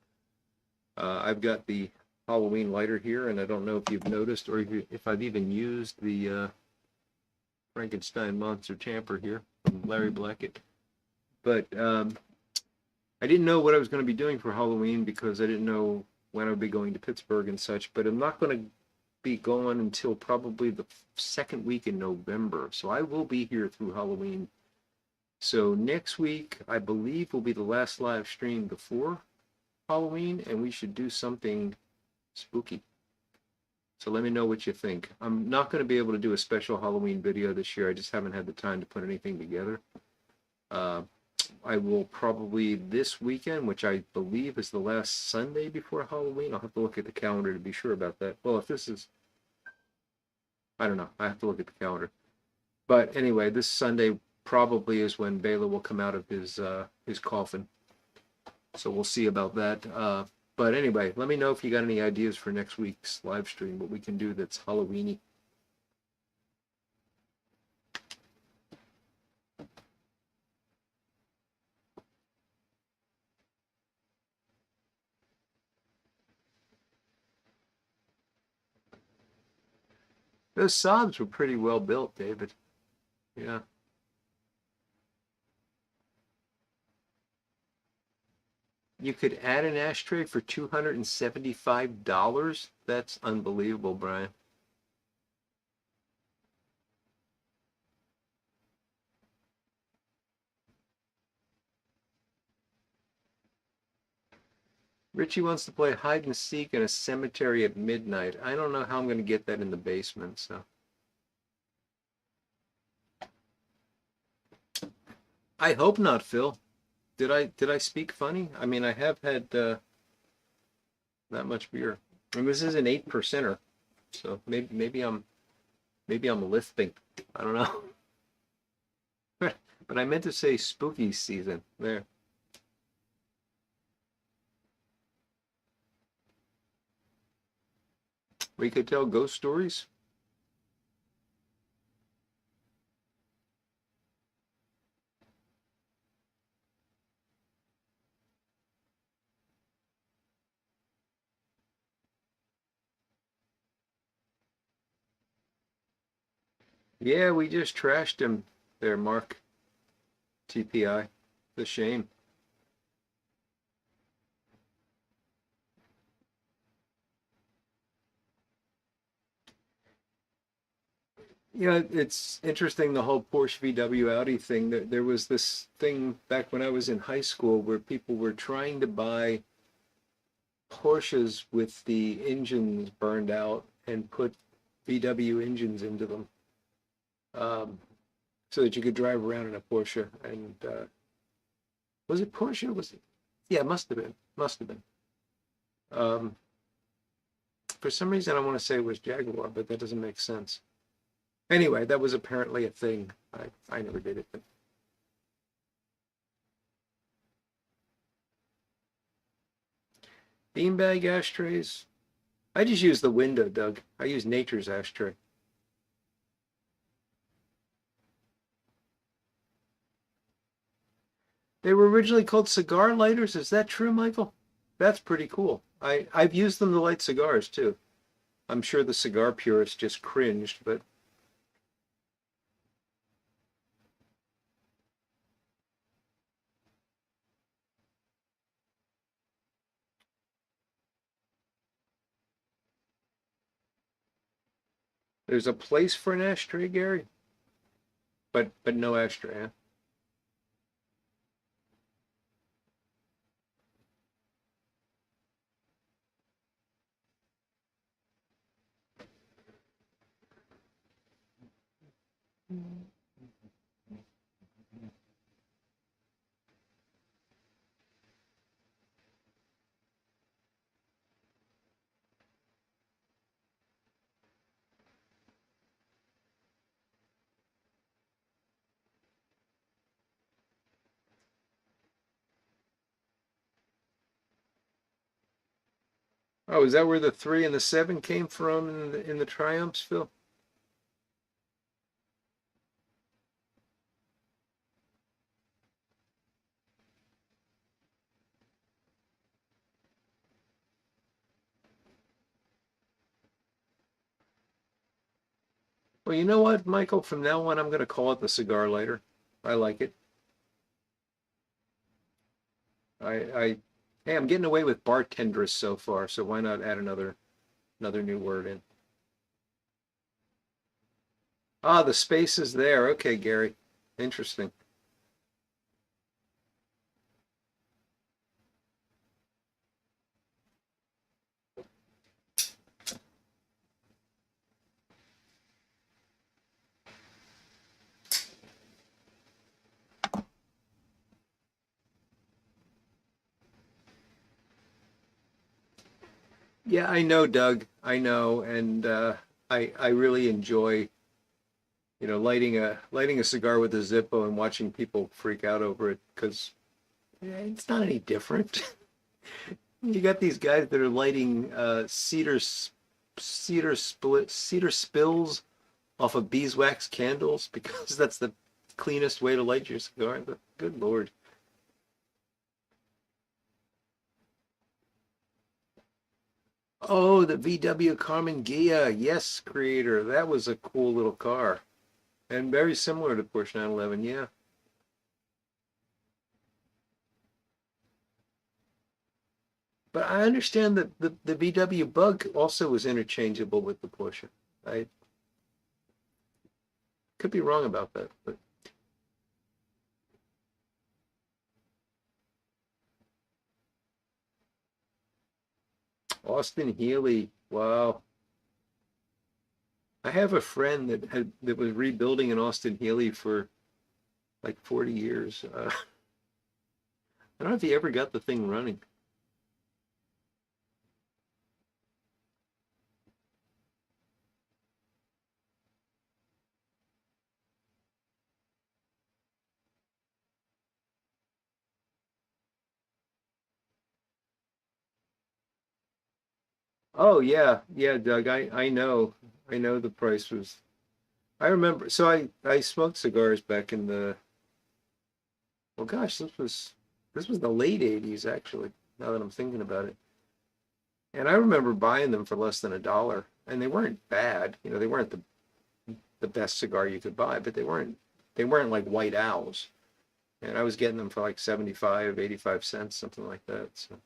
I've got the Halloween lighter here, and I don't know if you've noticed or if I've even used the Frankenstein Monster Tamper here from Larry Blackett. But I didn't know what I was going to be doing for Halloween because I didn't know when I would be going to Pittsburgh and such. But I'm not going to be gone until probably the second week in November. So I will be here through Halloween. So next week, I believe, will be the last live stream before Halloween, and we should do something spooky. So let me know what you think. I'm not going to be able to do a special Halloween video this year. I just haven't had the time to put anything together. I will probably this weekend, which I believe is the last Sunday before Halloween. I'll have to look at the calendar to be sure about that. Well, if this is, I don't know. I have to look at the calendar. But anyway, this Sunday probably is when Bela will come out of his coffin. So we'll see about that. But anyway, let me know if you got any ideas for next week's live stream, what we can do that's Halloweeny. Those Saabs were pretty well built, David. Yeah. You could add an ashtray for $275? That's unbelievable, Brian. Richie wants to play hide and seek in a cemetery at midnight. I don't know how I'm going to get that in the basement, so. I hope not, Phil. Did I speak funny? I mean, I have had that much beer. And this is an 8%er, so maybe I'm lisping. I don't know. But I meant to say spooky season there. We could tell ghost stories. Yeah, we just trashed him there, Mark. TPI. The shame. Yeah, it's interesting the whole Porsche VW Audi thing. There was this thing back when I was in high school where people were trying to buy Porsches with the engines burned out and put VW engines into them, um, so that you could drive around in a Porsche. And was it Porsche? Was it? Yeah, it must have been. Must have been. Um, for some reason, I want to say it was Jaguar, but that doesn't make sense. Anyway, that was apparently a thing. I never did it. But beanbag ashtrays. I just use the window, Doug. I use Nature's ashtray. They were originally called cigar lighters. Is that true, Michael? That's pretty cool. I've used them to light cigars too. I'm sure the cigar purists just cringed, but there's a place for an ashtray, Gary, but no ashtray, huh? Oh, is that where the 3 and the 7 came from in the Triumphs, Phil? Well, you know what, Michael? From now on, I'm going to call it the cigar lighter. I like it. I, hey, I'm getting away with bartendress so far, so why not add another new word in? Ah, the space is there. Okay, Gary. Interesting. Yeah, I know, Doug. I know, and I really enjoy, lighting a cigar with a Zippo and watching people freak out over it because it's not any different. You got these guys that are lighting cedar spills off of beeswax candles because that's the cleanest way to light your cigar. But good Lord. Oh, the VW Carmen Ghia. Yes, creator. That was a cool little car and very similar to Porsche 911. Yeah. But I understand that the VW Bug also was interchangeable with the Porsche. I could be wrong about that, but Austin Healey. Wow. I have a friend that was rebuilding an Austin Healey for like 40 years. I don't know if he ever got the thing running. Oh yeah, yeah, Doug. I know the price was. I remember. So I smoked cigars back in the. Well, gosh, this was the late '80s actually. Now that I'm thinking about it, and I remember buying them for less than $1, and they weren't bad. They weren't the best cigar you could buy, but they weren't like White Owls, and I was getting them for like 75, 85 cents, something like that. So.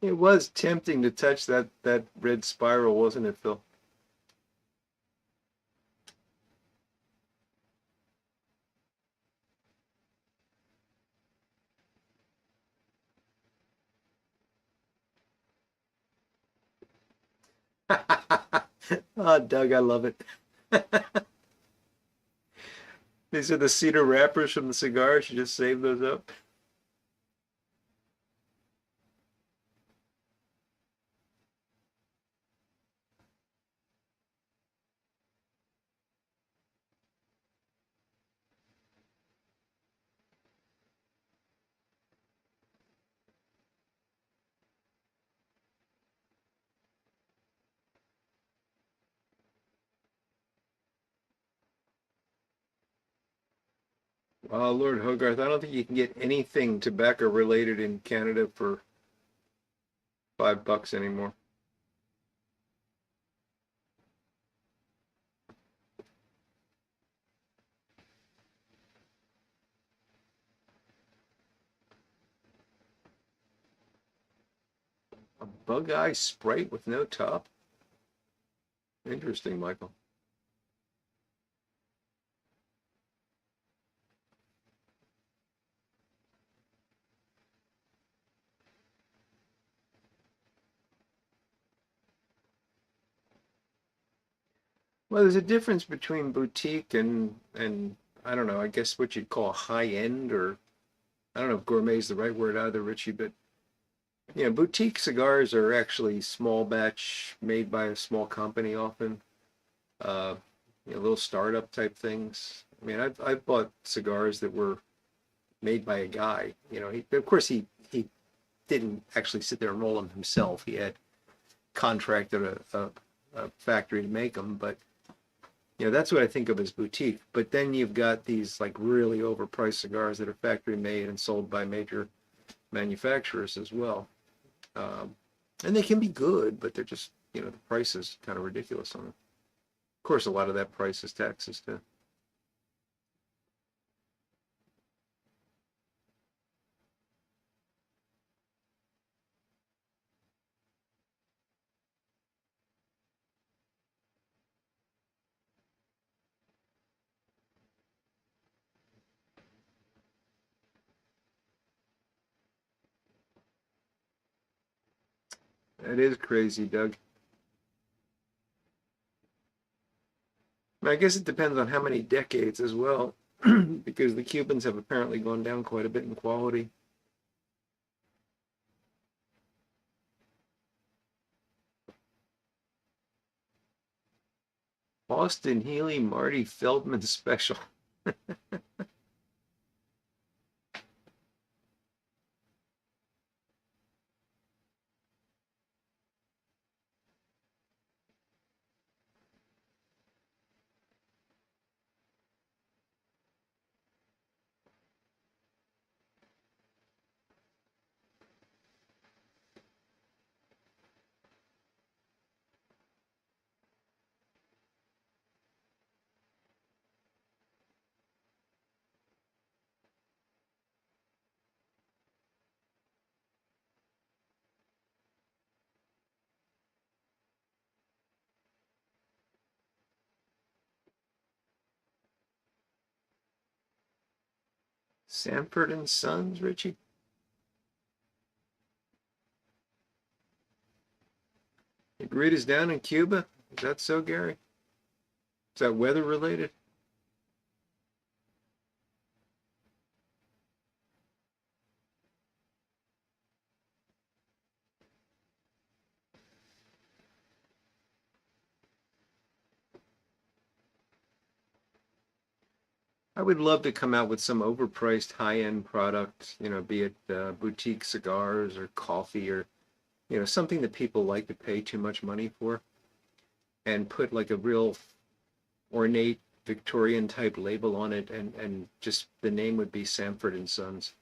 It was tempting to touch that red spiral, wasn't it, Phil? Oh, Doug, I love it. These are the cedar wrappers from the cigars. You just save those up. Lord Hogarth, I don't think you can get anything tobacco related in Canada for $5 anymore. A bug eye Sprite with no top? Interesting, Michael. Well, there's a difference between boutique and I don't know, I guess what you'd call high end, or I don't know if gourmet is the right word either, Richie, but boutique cigars are actually small batch made by a small company often. Uh, little startup type things. I mean, I've bought cigars that were made by a guy. Of course he didn't actually sit there and roll them himself. He had contracted a factory to make them, but that's what I think of as boutique. But then you've got these like really overpriced cigars that are factory made and sold by major manufacturers as well. Um, and they can be good, but they're just, the price is kind of ridiculous on them. Of course, a lot of that price is taxes too. That is crazy, Doug. I guess it depends on how many decades as well, because the Cubans have apparently gone down quite a bit in quality. Austin Healy, Marty Feldman special. Sanford and Sons, Richie. The grid is down in Cuba. Is that so, Gary? Is that weather related? I would love to come out with some overpriced high-end product, be it boutique cigars or coffee, or something that people like to pay too much money for, and put like a real ornate Victorian type label on it, and just the name would be Sanford and Sons.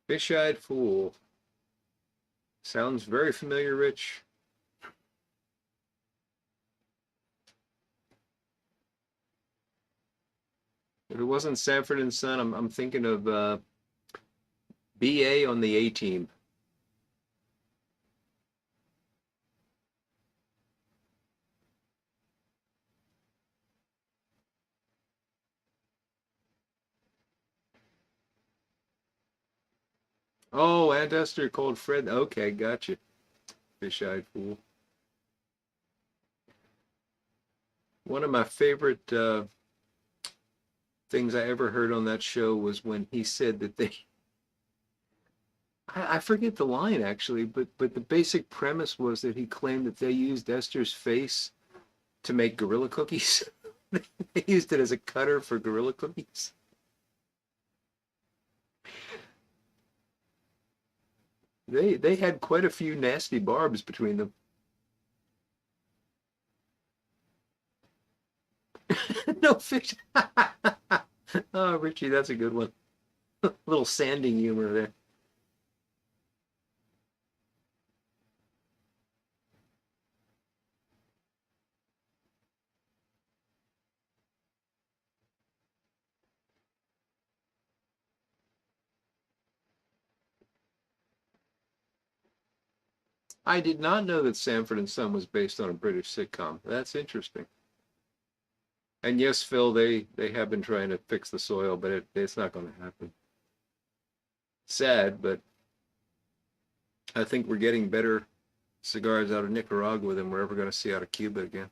Fish-eyed fool. Sounds very familiar, Rich. If it wasn't Sanford and Son, I'm thinking of BA on the A Team. Oh, Aunt Esther called Fred. Okay, gotcha. Fish-eyed fool. One of my favorite things I ever heard on that show was when he said that I forget the line actually, but the basic premise was that he claimed that they used Esther's face to make gorilla cookies. They used it as a cutter for gorilla cookies. They had quite a few nasty barbs between them. No fiction. Oh, Richie, that's a good one. A little sanding humor there. I did not know that Sanford and Son was based on a British sitcom. That's interesting. And yes, Phil, they have been trying to fix the soil, but it's not going to happen. Sad, but I think we're getting better cigars out of Nicaragua than we're ever going to see out of Cuba again.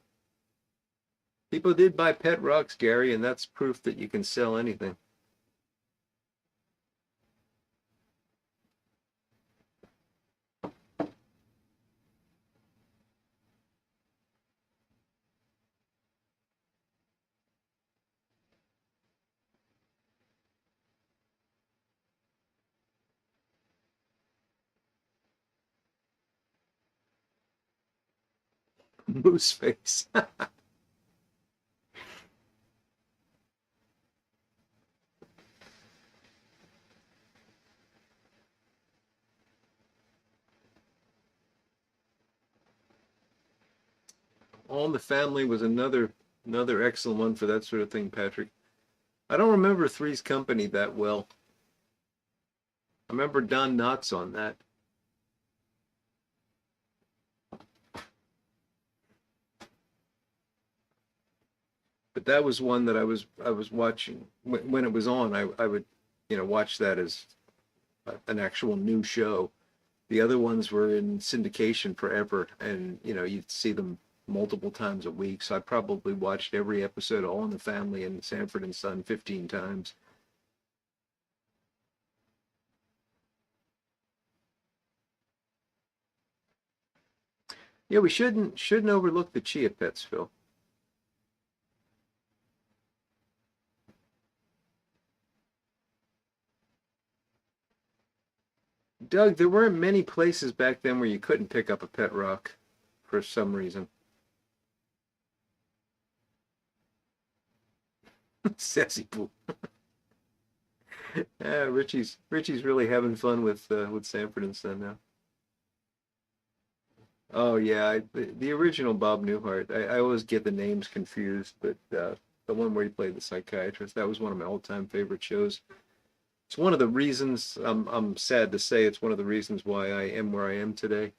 People did buy pet rocks, Gary, and that's proof that you can sell anything. Moose face. All in the Family was another excellent one for that sort of thing, Patrick. I don't remember Three's Company that well. I remember Don Knotts on that. But that was one that I was watching when it was on. I would watch that as an actual new show. The other ones were in syndication forever, and you'd see them multiple times a week. So I probably watched every episode, All in the Family and Sanford and Son, 15 times. Yeah, we shouldn't overlook the Chia Pets, Phil. Doug, there weren't many places back then where you couldn't pick up a pet rock for some reason. Sassy Poo. Yeah, Richie's really having fun with Sanford and Son now. Oh yeah, the original Bob Newhart. I always get the names confused, but the one where he played the psychiatrist, that was one of my all-time favorite shows. It's one of the reasons I'm sad to say it's one of the reasons why I am where I am today.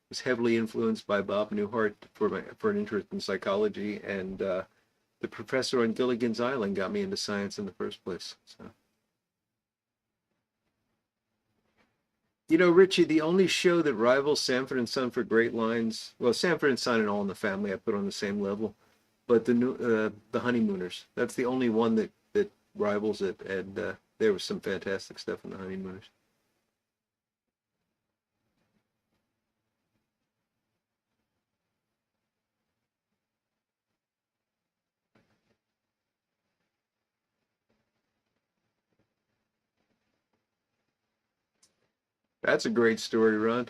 Was heavily influenced by Bob Newhart for an interest in psychology, and the professor on Gilligan's Island got me into science in the first place. So. Richie, the only show that rivals Sanford and Son for great lines, well, Sanford and Son and All in the Family, I put on the same level, but the Honeymooners, that's the only one that rivals it, and there was some fantastic stuff in the Honeymooners. That's a great story, Ron.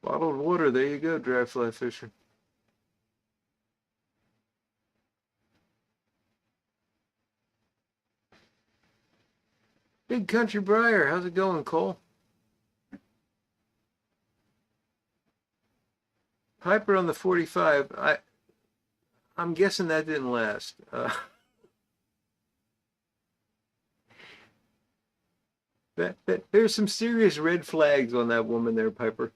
Bottled water, there you go, dry fly fishing. Big Country Briar, how's it going, Cole? Piper on the 45. I'm guessing that didn't last. There's some serious red flags on that woman there, Piper.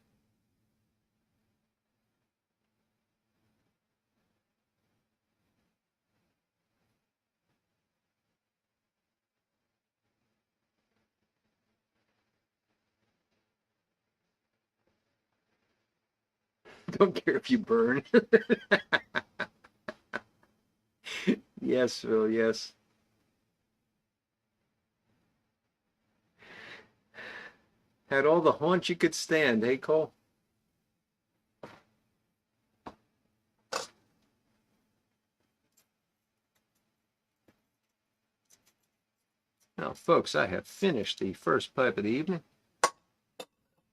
Don't care if you burn. Yes, Phil, yes. Had all the haunch you could stand, hey, Cole? Now, folks, I have finished the first pipe of the evening.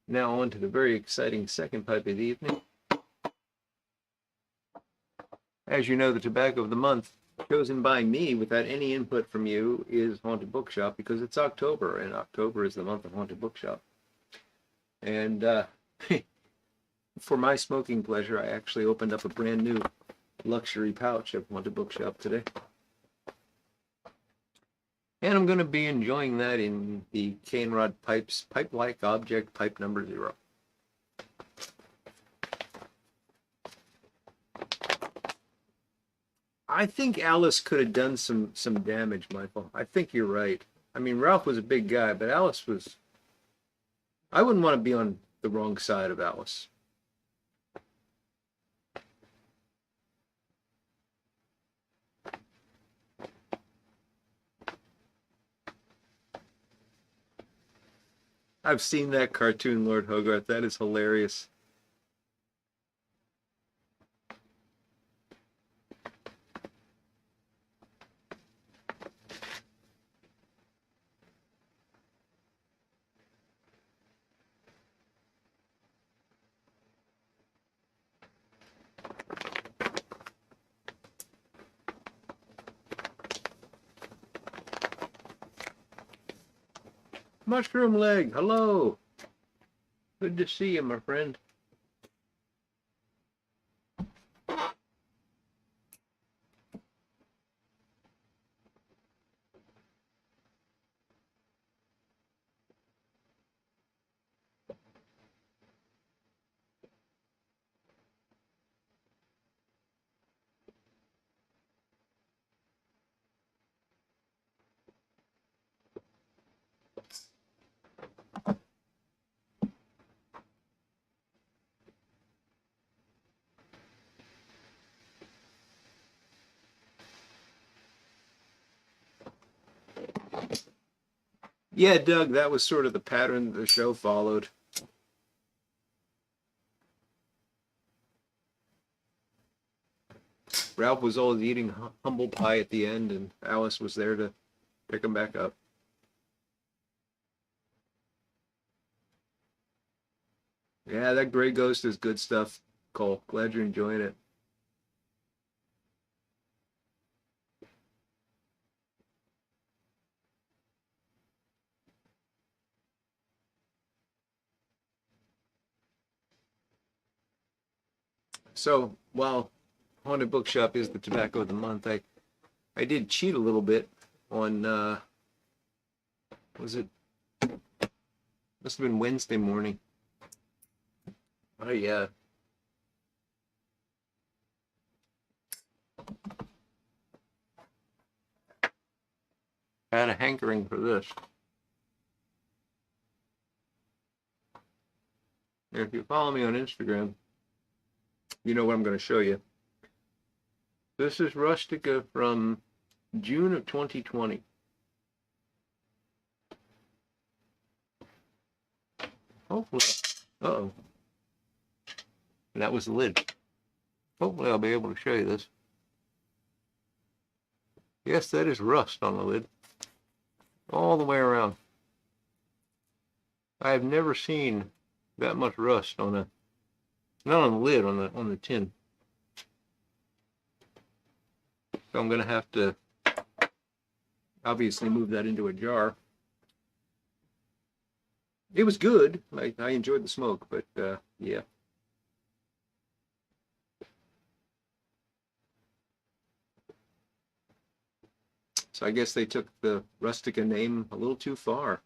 Now on to the very exciting second pipe of the evening. As you know, the tobacco of the month, chosen by me without any input from you, is Haunted Bookshop, because it's October, and October is the month of Haunted Bookshop. And for my smoking pleasure, I actually opened up a brand new luxury pouch of Haunted Bookshop today. And I'm going to be enjoying that in the CaneRod Pipes Pipe-like Object Pipe number 0. I think Alice could have done some damage, Michael. I think you're right. I mean, Ralph was a big guy, but Alice was... I wouldn't want to be on the wrong side of Alice. I've seen that cartoon, Lord Hogarth. That is hilarious. Mushroom Leg, hello. Good to see you, my friend. Yeah, Doug, that was sort of the pattern the show followed. Ralph was always eating humble pie at the end, and Alice was there to pick him back up. Yeah, that Gray Ghost is good stuff, Cole. Glad you're enjoying it. So, while Haunted Bookshop is the tobacco of the month, I did cheat a little bit on, was it, must have been Wednesday morning. I had a hankering for this. And if you follow me on Instagram, you know what I'm going to show you. This is Rustica from June of 2020. Hopefully, uh-oh. And that was the lid. Hopefully I'll be able to show you this. Yes, that is rust on the lid. All the way around. I have never seen that much rust on a, not on the lid, on the tin. So I'm going to have to obviously move that into a jar. It was good. I enjoyed the smoke, but yeah. So I guess they took the Rustica name a little too far.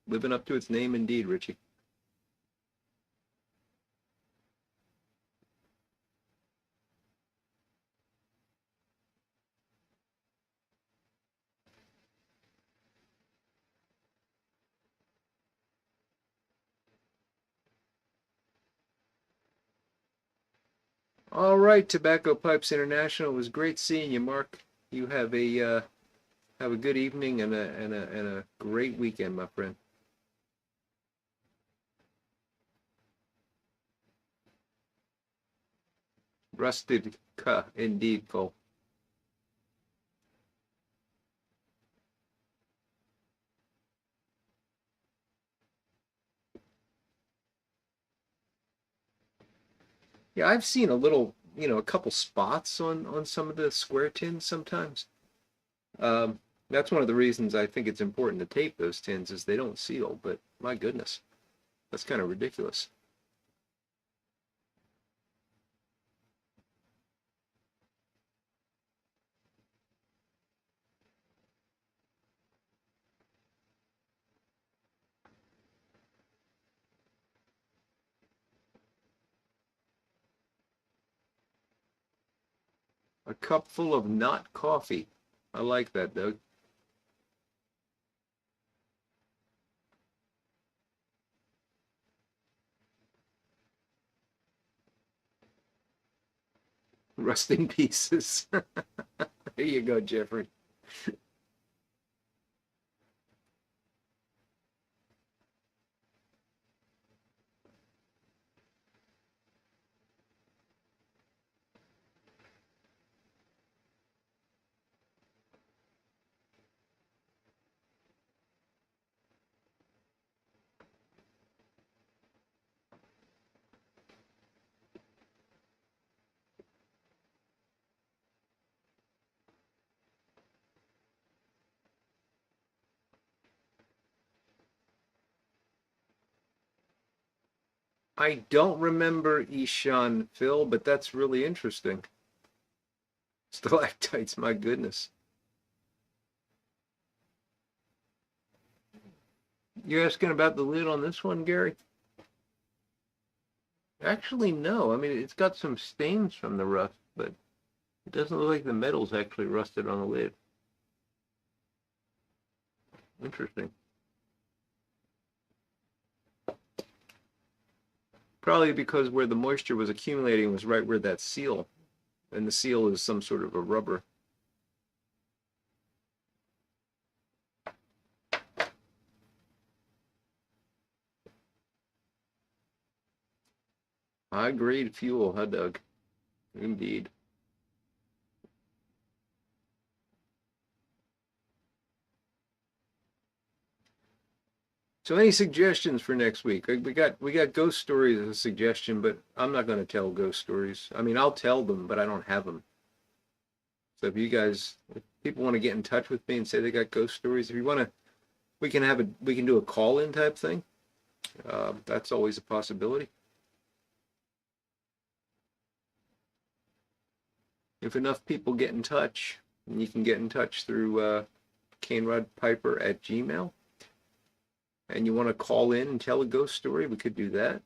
Living up to its name indeed, Richie. All right, Tobacco Pipes International. It was great seeing you, Mark. You have a good evening and a great weekend, my friend. Rustica, indeed, Cole. Yeah, I've seen a little, a couple spots on some of the square tins sometimes. That's one of the reasons I think it's important to tape those tins is they don't seal, but my goodness, that's kind of ridiculous. A cup full of not coffee. I like that, Doug. Rusting pieces. There you go, Jeffrey. I don't remember Ishan, Phil, but that's really interesting. Stalactites, my goodness. You're asking about the lid on this one, Gary? Actually, no. I mean, it's got some stains from the rust, but it doesn't look like the metal's actually rusted on the lid. Interesting. Probably because where the moisture was accumulating was right where that seal, and the seal is some sort of a rubber. High grade fuel, huh, Doug? Indeed. So any suggestions for next week? We got ghost stories as a suggestion, but I'm not going to tell ghost stories. I mean, I'll tell them, but I don't have them. So if people want to get in touch with me and say they got ghost stories, if you want to, we can do a call in type thing. That's always a possibility. If enough people get in touch, and you can get in touch through CaneRodPiper@gmail, and you want to call in and tell a ghost story, we could do that.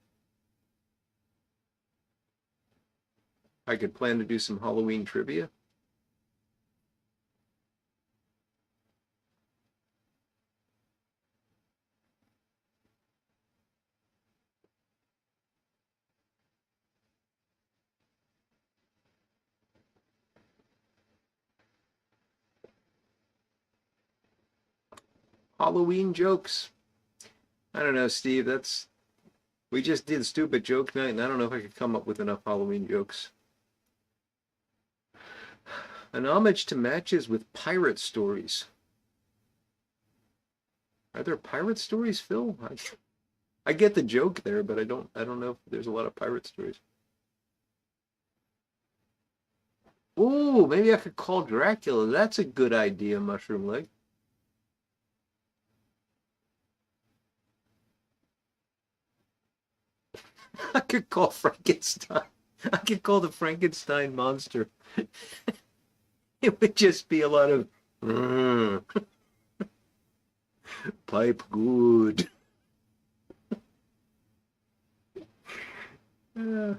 I could plan to do some Halloween trivia. Halloween jokes. I don't know, Steve. We just did stupid joke night, and I don't know if I could come up with enough Halloween jokes. An homage to matches with pirate stories. Are there pirate stories, Phil? I get the joke there, but I don't know if there's a lot of pirate stories. Ooh, maybe I could call Dracula. That's a good idea, Mushroom Leg. I could call Frankenstein. I could call the Frankenstein monster. It would just be a lot of pipe good. Yeah.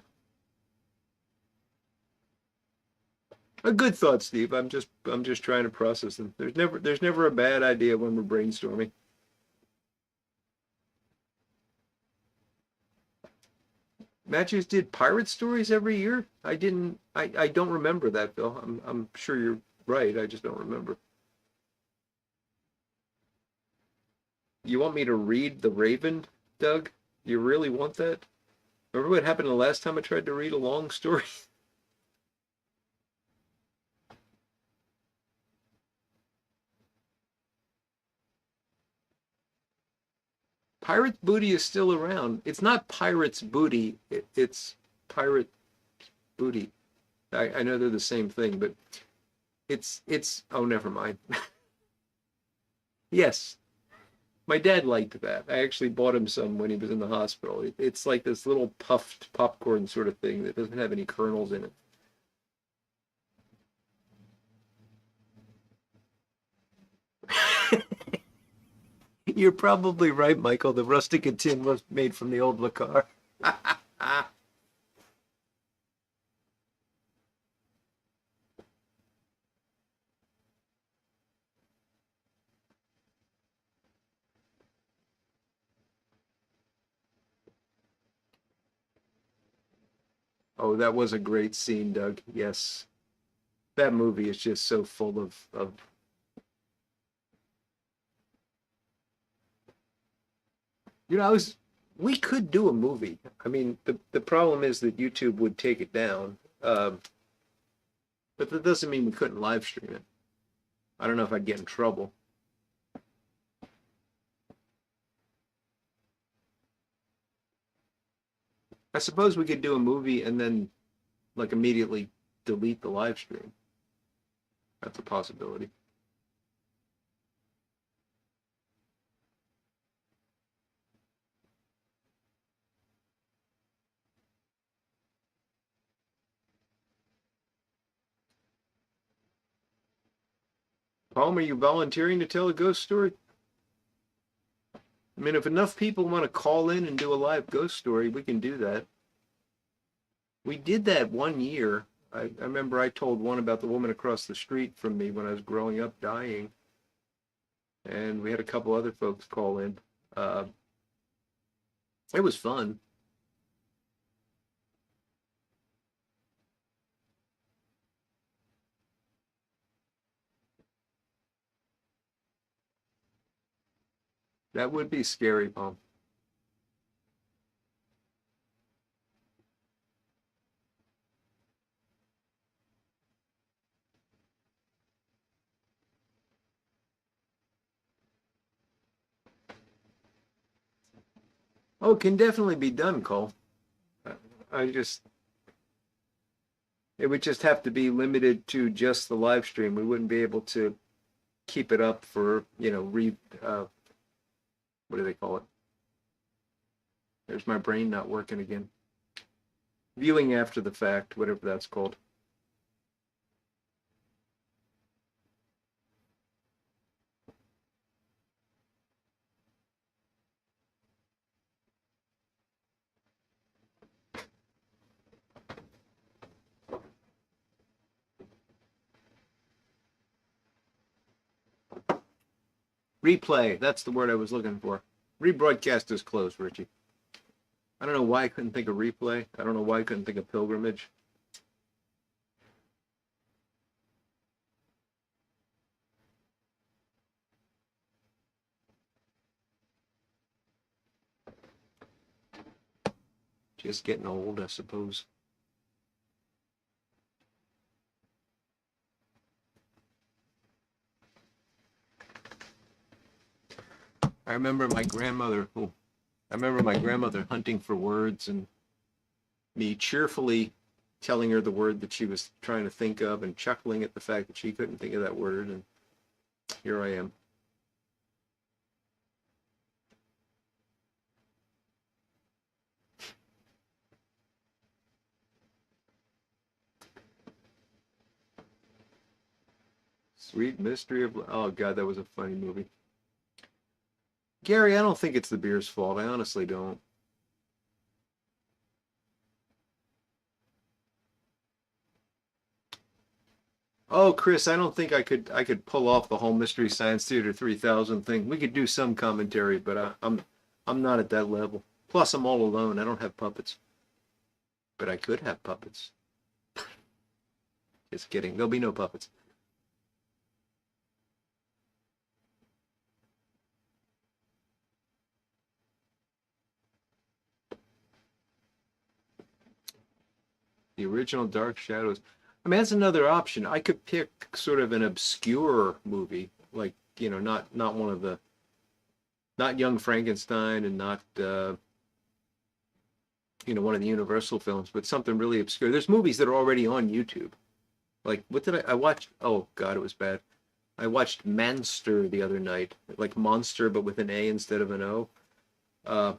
A good thought, Steve. I'm just trying to process them. There's never a bad idea when we're brainstorming. Matthews did pirate stories every year. I don't remember that, Bill. I'm sure you're right. I just don't remember. You want me to read The Raven, Doug? You really want that? Remember what happened the last time I tried to read a long story? Pirate's Booty is still around. It's not Pirate's Booty. It's Pirate. booty. I know they're the same thing, but oh, never mind. Yes, my dad liked that. I actually bought him some when he was in the hospital. It's like this little puffed popcorn sort of thing that doesn't have any kernels in it. You're probably right, Michael. The rustic and tin was made from the old Lacar. Oh, that was a great scene, Doug. Yes. That movie is just so full of I was we could do a movie. I mean, the problem is that YouTube would take it down. But that doesn't mean we couldn't live stream it. I don't know if I'd get in trouble. I suppose we could do a movie and then like immediately delete the live stream. That's a possibility. Palm, are you volunteering to tell a ghost story? I mean, if enough people want to call in and do a live ghost story, we can do that. We did that one year. I remember I told one about the woman across the street from me when I was growing up dying. And we had a couple other folks call in. Uh, it was fun. That would be scary, Palm. Oh, it can definitely be done, Cole. I just, it would just have to be limited to just the live stream. We wouldn't be able to keep it up for, what do they call it? There's my brain not working again. Viewing after the fact, whatever that's called. Replay, that's the word I was looking for. Rebroadcast is closed, Richie. I don't know why I couldn't think of replay. I don't know why I couldn't think of pilgrimage. Just getting old, I suppose. I remember my grandmother, I remember my grandmother hunting for words and me cheerfully telling her the word that she was trying to think of and chuckling at the fact that she couldn't think of that word. And here I am. Sweet Mystery of, oh God, that was a funny movie. Gary, I don't think it's the beer's fault. I honestly don't. Oh, Chris, I don't think I could pull off the whole Mystery Science Theater 3000 thing. We could do some commentary, but I'm not at that level. Plus, I'm all alone. I don't have puppets. But I could have puppets. Just kidding. There'll be no puppets. The original Dark Shadows. I mean, that's another option. I could pick sort of an obscure movie, like, not one of the, not Young Frankenstein and not one of the Universal films, but something really obscure. There's movies that are already on YouTube. Like, what did I watch? Oh God, it was bad. I watched Manster the other night, like monster, but with an A instead of an O. Uh,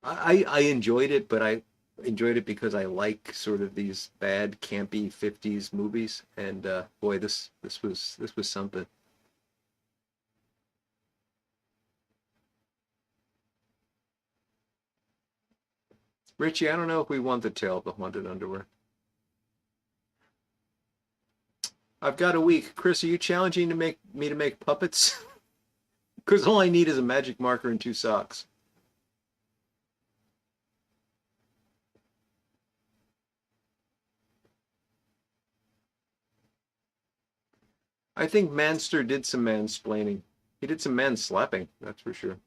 I enjoyed it, but I enjoyed it because I like sort of these bad, campy '50s movies. And boy, this was something. Richie, I don't know if we want the tale of the haunted underwear. I've got a week. Chris, are you challenging to make me to make puppets? Because all I need is a magic marker and two socks. I think Manster did some mansplaining. He did some man slapping, that's for sure.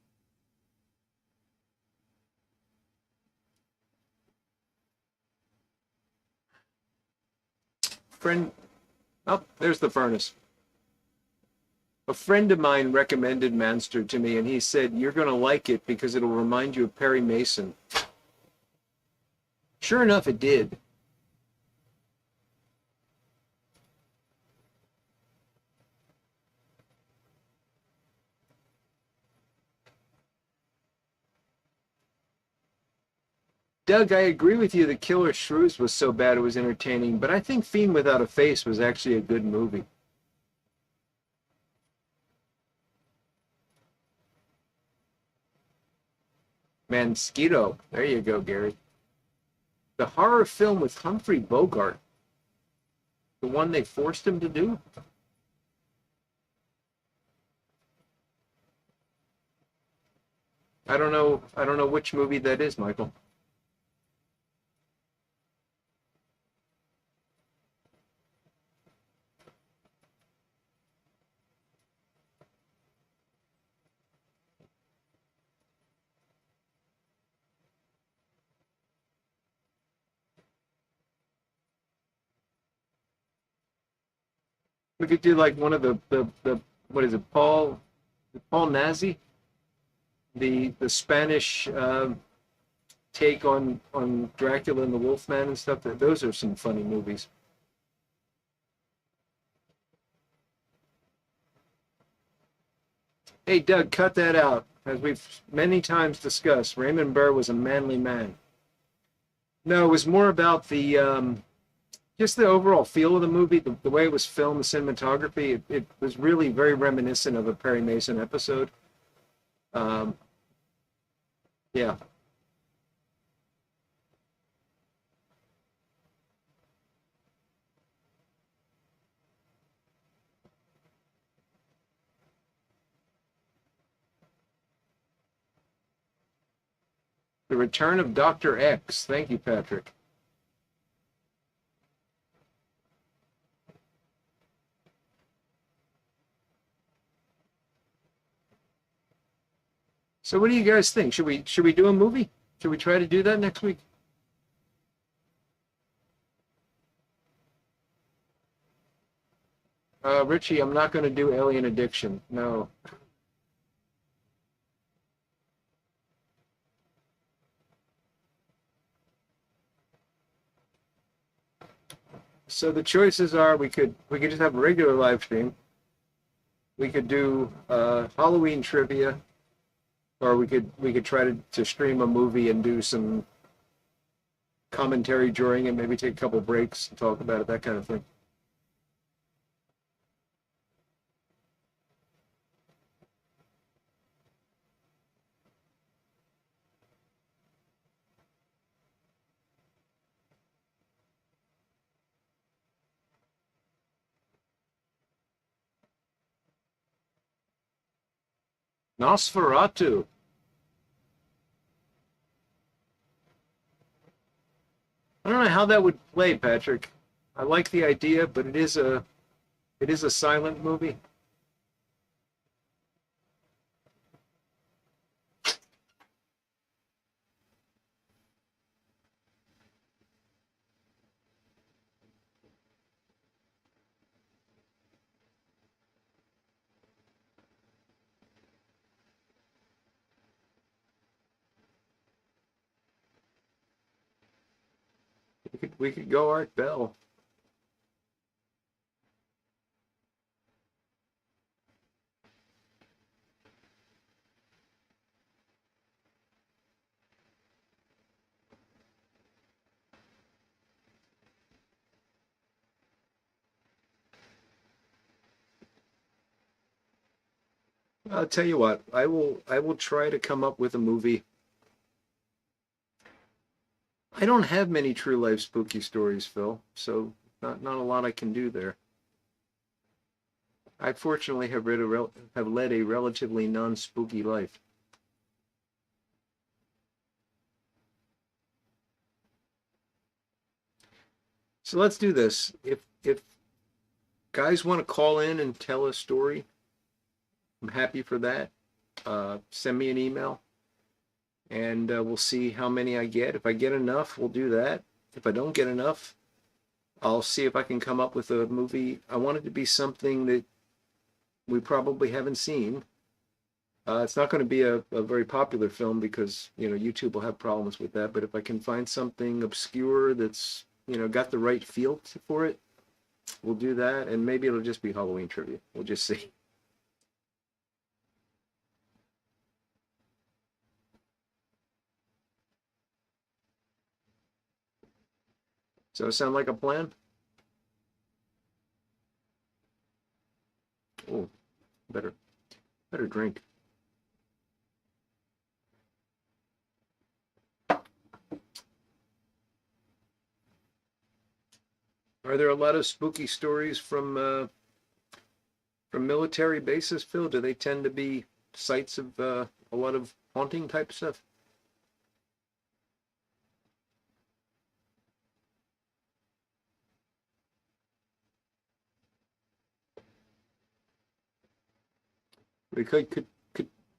Friend, oh, there's the furnace. A friend of mine recommended Manster to me, and he said, "You're going to like it because it'll remind you of Perry Mason." Sure enough, it did. Doug, I agree with you that Killer Shrews was so bad it was entertaining, but I think Fiend Without a Face was actually a good movie. Mosquito. There you go, Gary. The horror film with Humphrey Bogart, the one they forced him to do. I don't know. I don't know which movie that is, Michael. We could do like one of the what is it, Paul Nazi, the Spanish take on Dracula and the Wolfman and stuff. That those are some funny movies. Hey, Doug, cut that out. As we've many times discussed, Raymond Burr was a manly man. No, it was more about the just the overall feel of the movie, the way it was filmed, the cinematography. It was really very reminiscent of a Perry Mason episode. Um, yeah, The Return of Doctor X. Thank you, Patrick. So, what do you guys think? Should we do a movie? Should we try to do that next week? Richie, I'm not going to do Alien Addiction. No. So the choices are we could just have a regular live stream. We could do Halloween trivia, or we could try to stream a movie and do some commentary during it. Maybe take a couple breaks and talk about it, that kind of thing. Nosferatu. I don't know how that would play, Patrick. I like the idea, but it is a silent movie. We could go Art Bell. I'll tell you what, I will try to come up with a movie. I don't have many true life spooky stories, Phil, so not a lot I can do there. I fortunately have led a relatively non-spooky life. So let's do this. If guys want to call in and tell a story, I'm happy for that. Send me an email, and we'll see how many I get. If I get enough, we'll do that. If I don't get enough, I'll see if I can come up with a movie. I want it to be something that we probably haven't seen. It's not going to be a very popular film because, YouTube will have problems with that. But if I can find something obscure that's, got the right feel for it, we'll do that. And maybe it'll just be Halloween trivia. We'll just see. So sound like a plan? Oh, better, better drink. Are there a lot of spooky stories from military bases, Phil? Do they tend to be sites of a lot of haunting type stuff? We could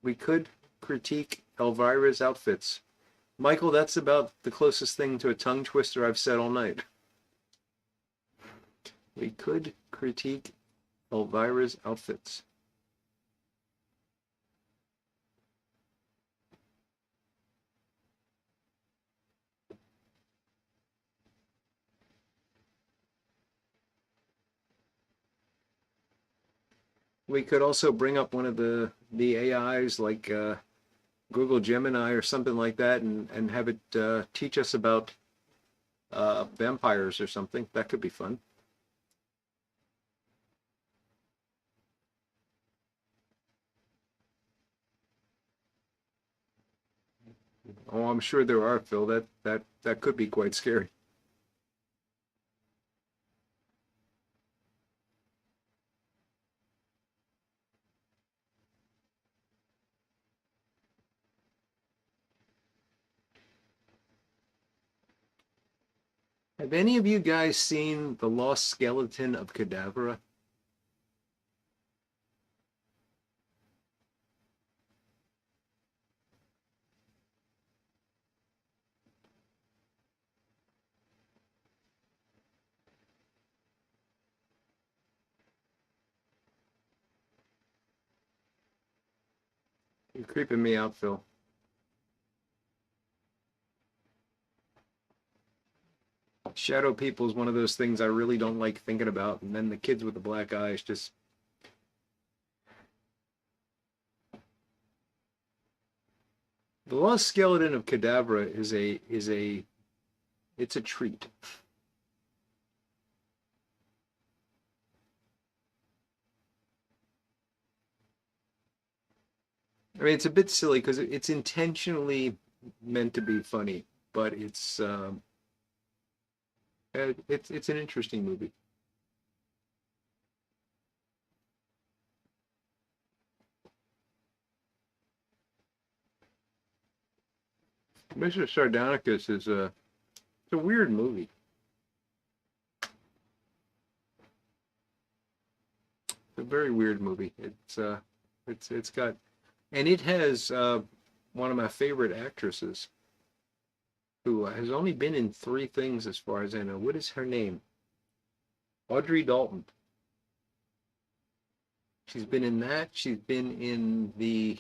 we could critique Elvira's outfits. Michael, that's about the closest thing to a tongue twister I've said all night. We could critique Elvira's outfits. We could also bring up one of the AIs like Google Gemini or something like that, and have it teach us about vampires or something. That could be fun. Oh, I'm sure there are, Phil. That could be quite scary. Have any of you guys seen The Lost Skeleton of Cadavra? You're creeping me out, Phil. Shadow people is one of those things I really don't like thinking about, and then the kids with the black eyes just. The Lost Skeleton of Cadavra is a it's a treat. I mean, it's a bit silly because it's intentionally meant to be funny, but it's an interesting movie. Mr. Sardonicus is it's a weird movie. It's a very weird movie. It's got and it has one of my favorite actresses who has only been in three things as far as I know. What is her name? Audrey Dalton. She's been in that. She's been in the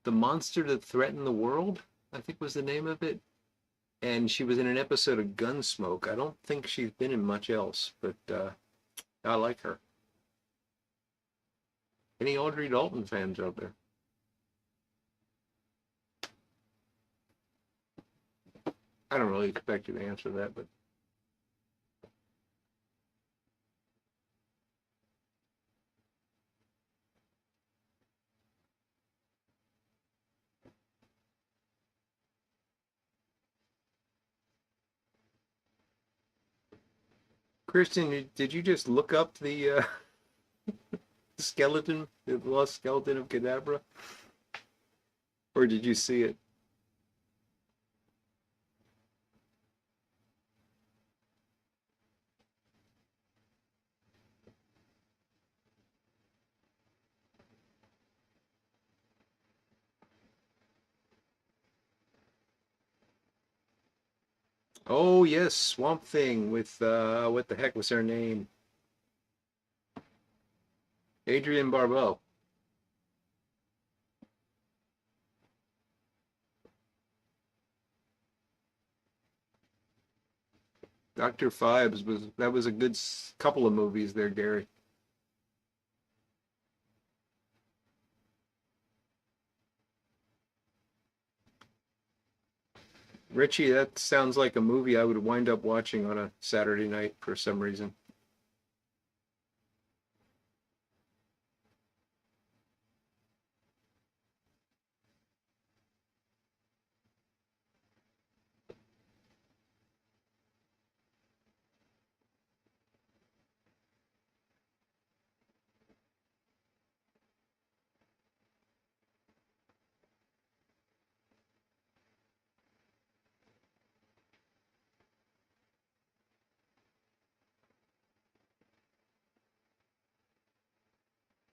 Monster That Threatened the World, I think was the name of it. and she was in an episode of Gunsmoke. I don't think she's been in much else, but I like her. Any Audrey Dalton fans out there? I don't really expect you to answer that, but Kristen, did you just look up the skeleton, the lost skeleton of Cadabra, or did you see it? Oh yes, Swamp Thing with what the heck was her name? Adrienne Barbeau. Dr. Phibes was a good couple of movies there, Gary. Richie, that sounds like a movie I would wind up watching on a Saturday night for some reason.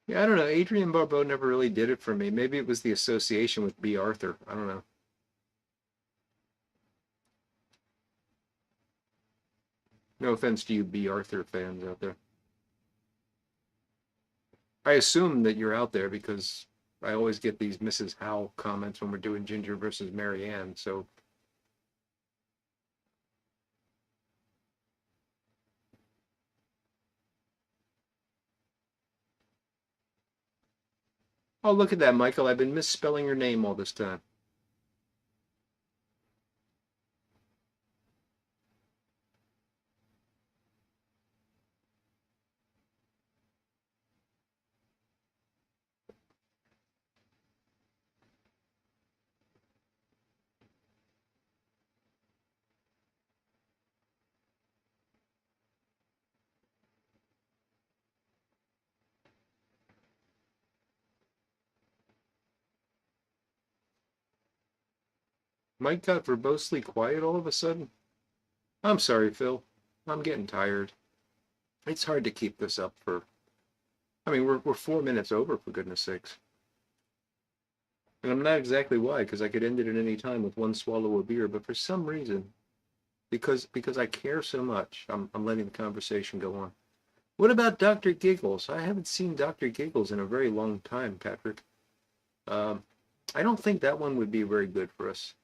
Yeah, I don't know. Adrienne Barbeau never really did it for me. Maybe it was the association with B. Arthur. I don't know. No offense to you B. Arthur fans out there. I assume that you're out there because I always get these Mrs. Howe comments when we're doing Ginger versus Mary Ann. So, oh, look at that, Michael. I've been misspelling your name all this time. Mike got verbosely quiet all of a sudden. I'm sorry, Phil. I'm getting tired. It's hard to keep this up for. I mean, we're 4 minutes over, for goodness sakes. And I'm not exactly why, because I could end it at any time with one swallow of beer, but for some reason, because I care so much, I'm letting the conversation go on. What about Dr. Giggles? I haven't seen Dr. Giggles in a very long time, Patrick. Um, I don't think that one would be very good for us.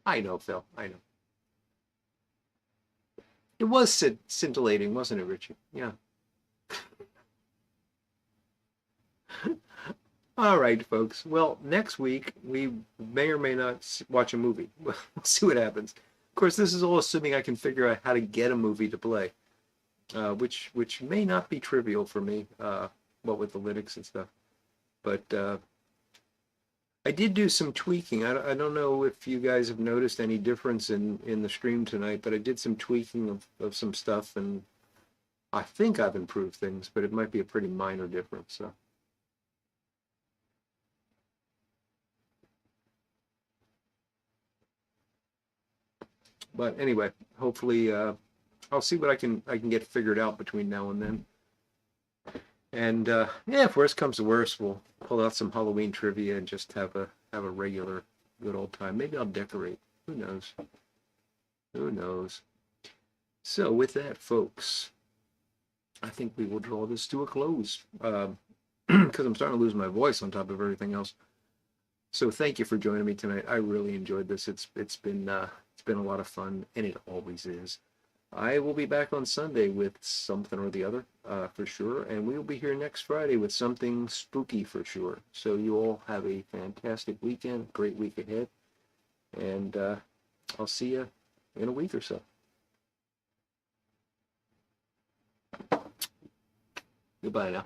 I know, Phil. I know. It was scintillating, wasn't it, Richie? Yeah. All right, folks. Well, next week we may or may not watch a movie. We'll see what happens. Of course, this is all assuming I can figure out how to get a movie to play, which may not be trivial for me, what with the Linux and stuff. But I did do some tweaking. I don't know if you guys have noticed any difference in the stream tonight, but I did some tweaking of some stuff, and I think I've improved things, but it might be a pretty minor difference. So. But anyway, hopefully I'll see what I can get figured out between now and then. And yeah, if worst comes to worst, we'll pull out some Halloween trivia and just have a regular good old time. Maybe I'll decorate. Who knows? Who knows? So with that, folks, I think we will draw this to a close because I'm starting to lose my voice on top of everything else. So thank you for joining me tonight. I really enjoyed this. It's been a lot of fun, and it always is. I will be back on Sunday with something or the other, for sure, and we will be here next Friday with something spooky for sure. So you all have a fantastic weekend, great week ahead, and I'll see you in a week or so. Goodbye now.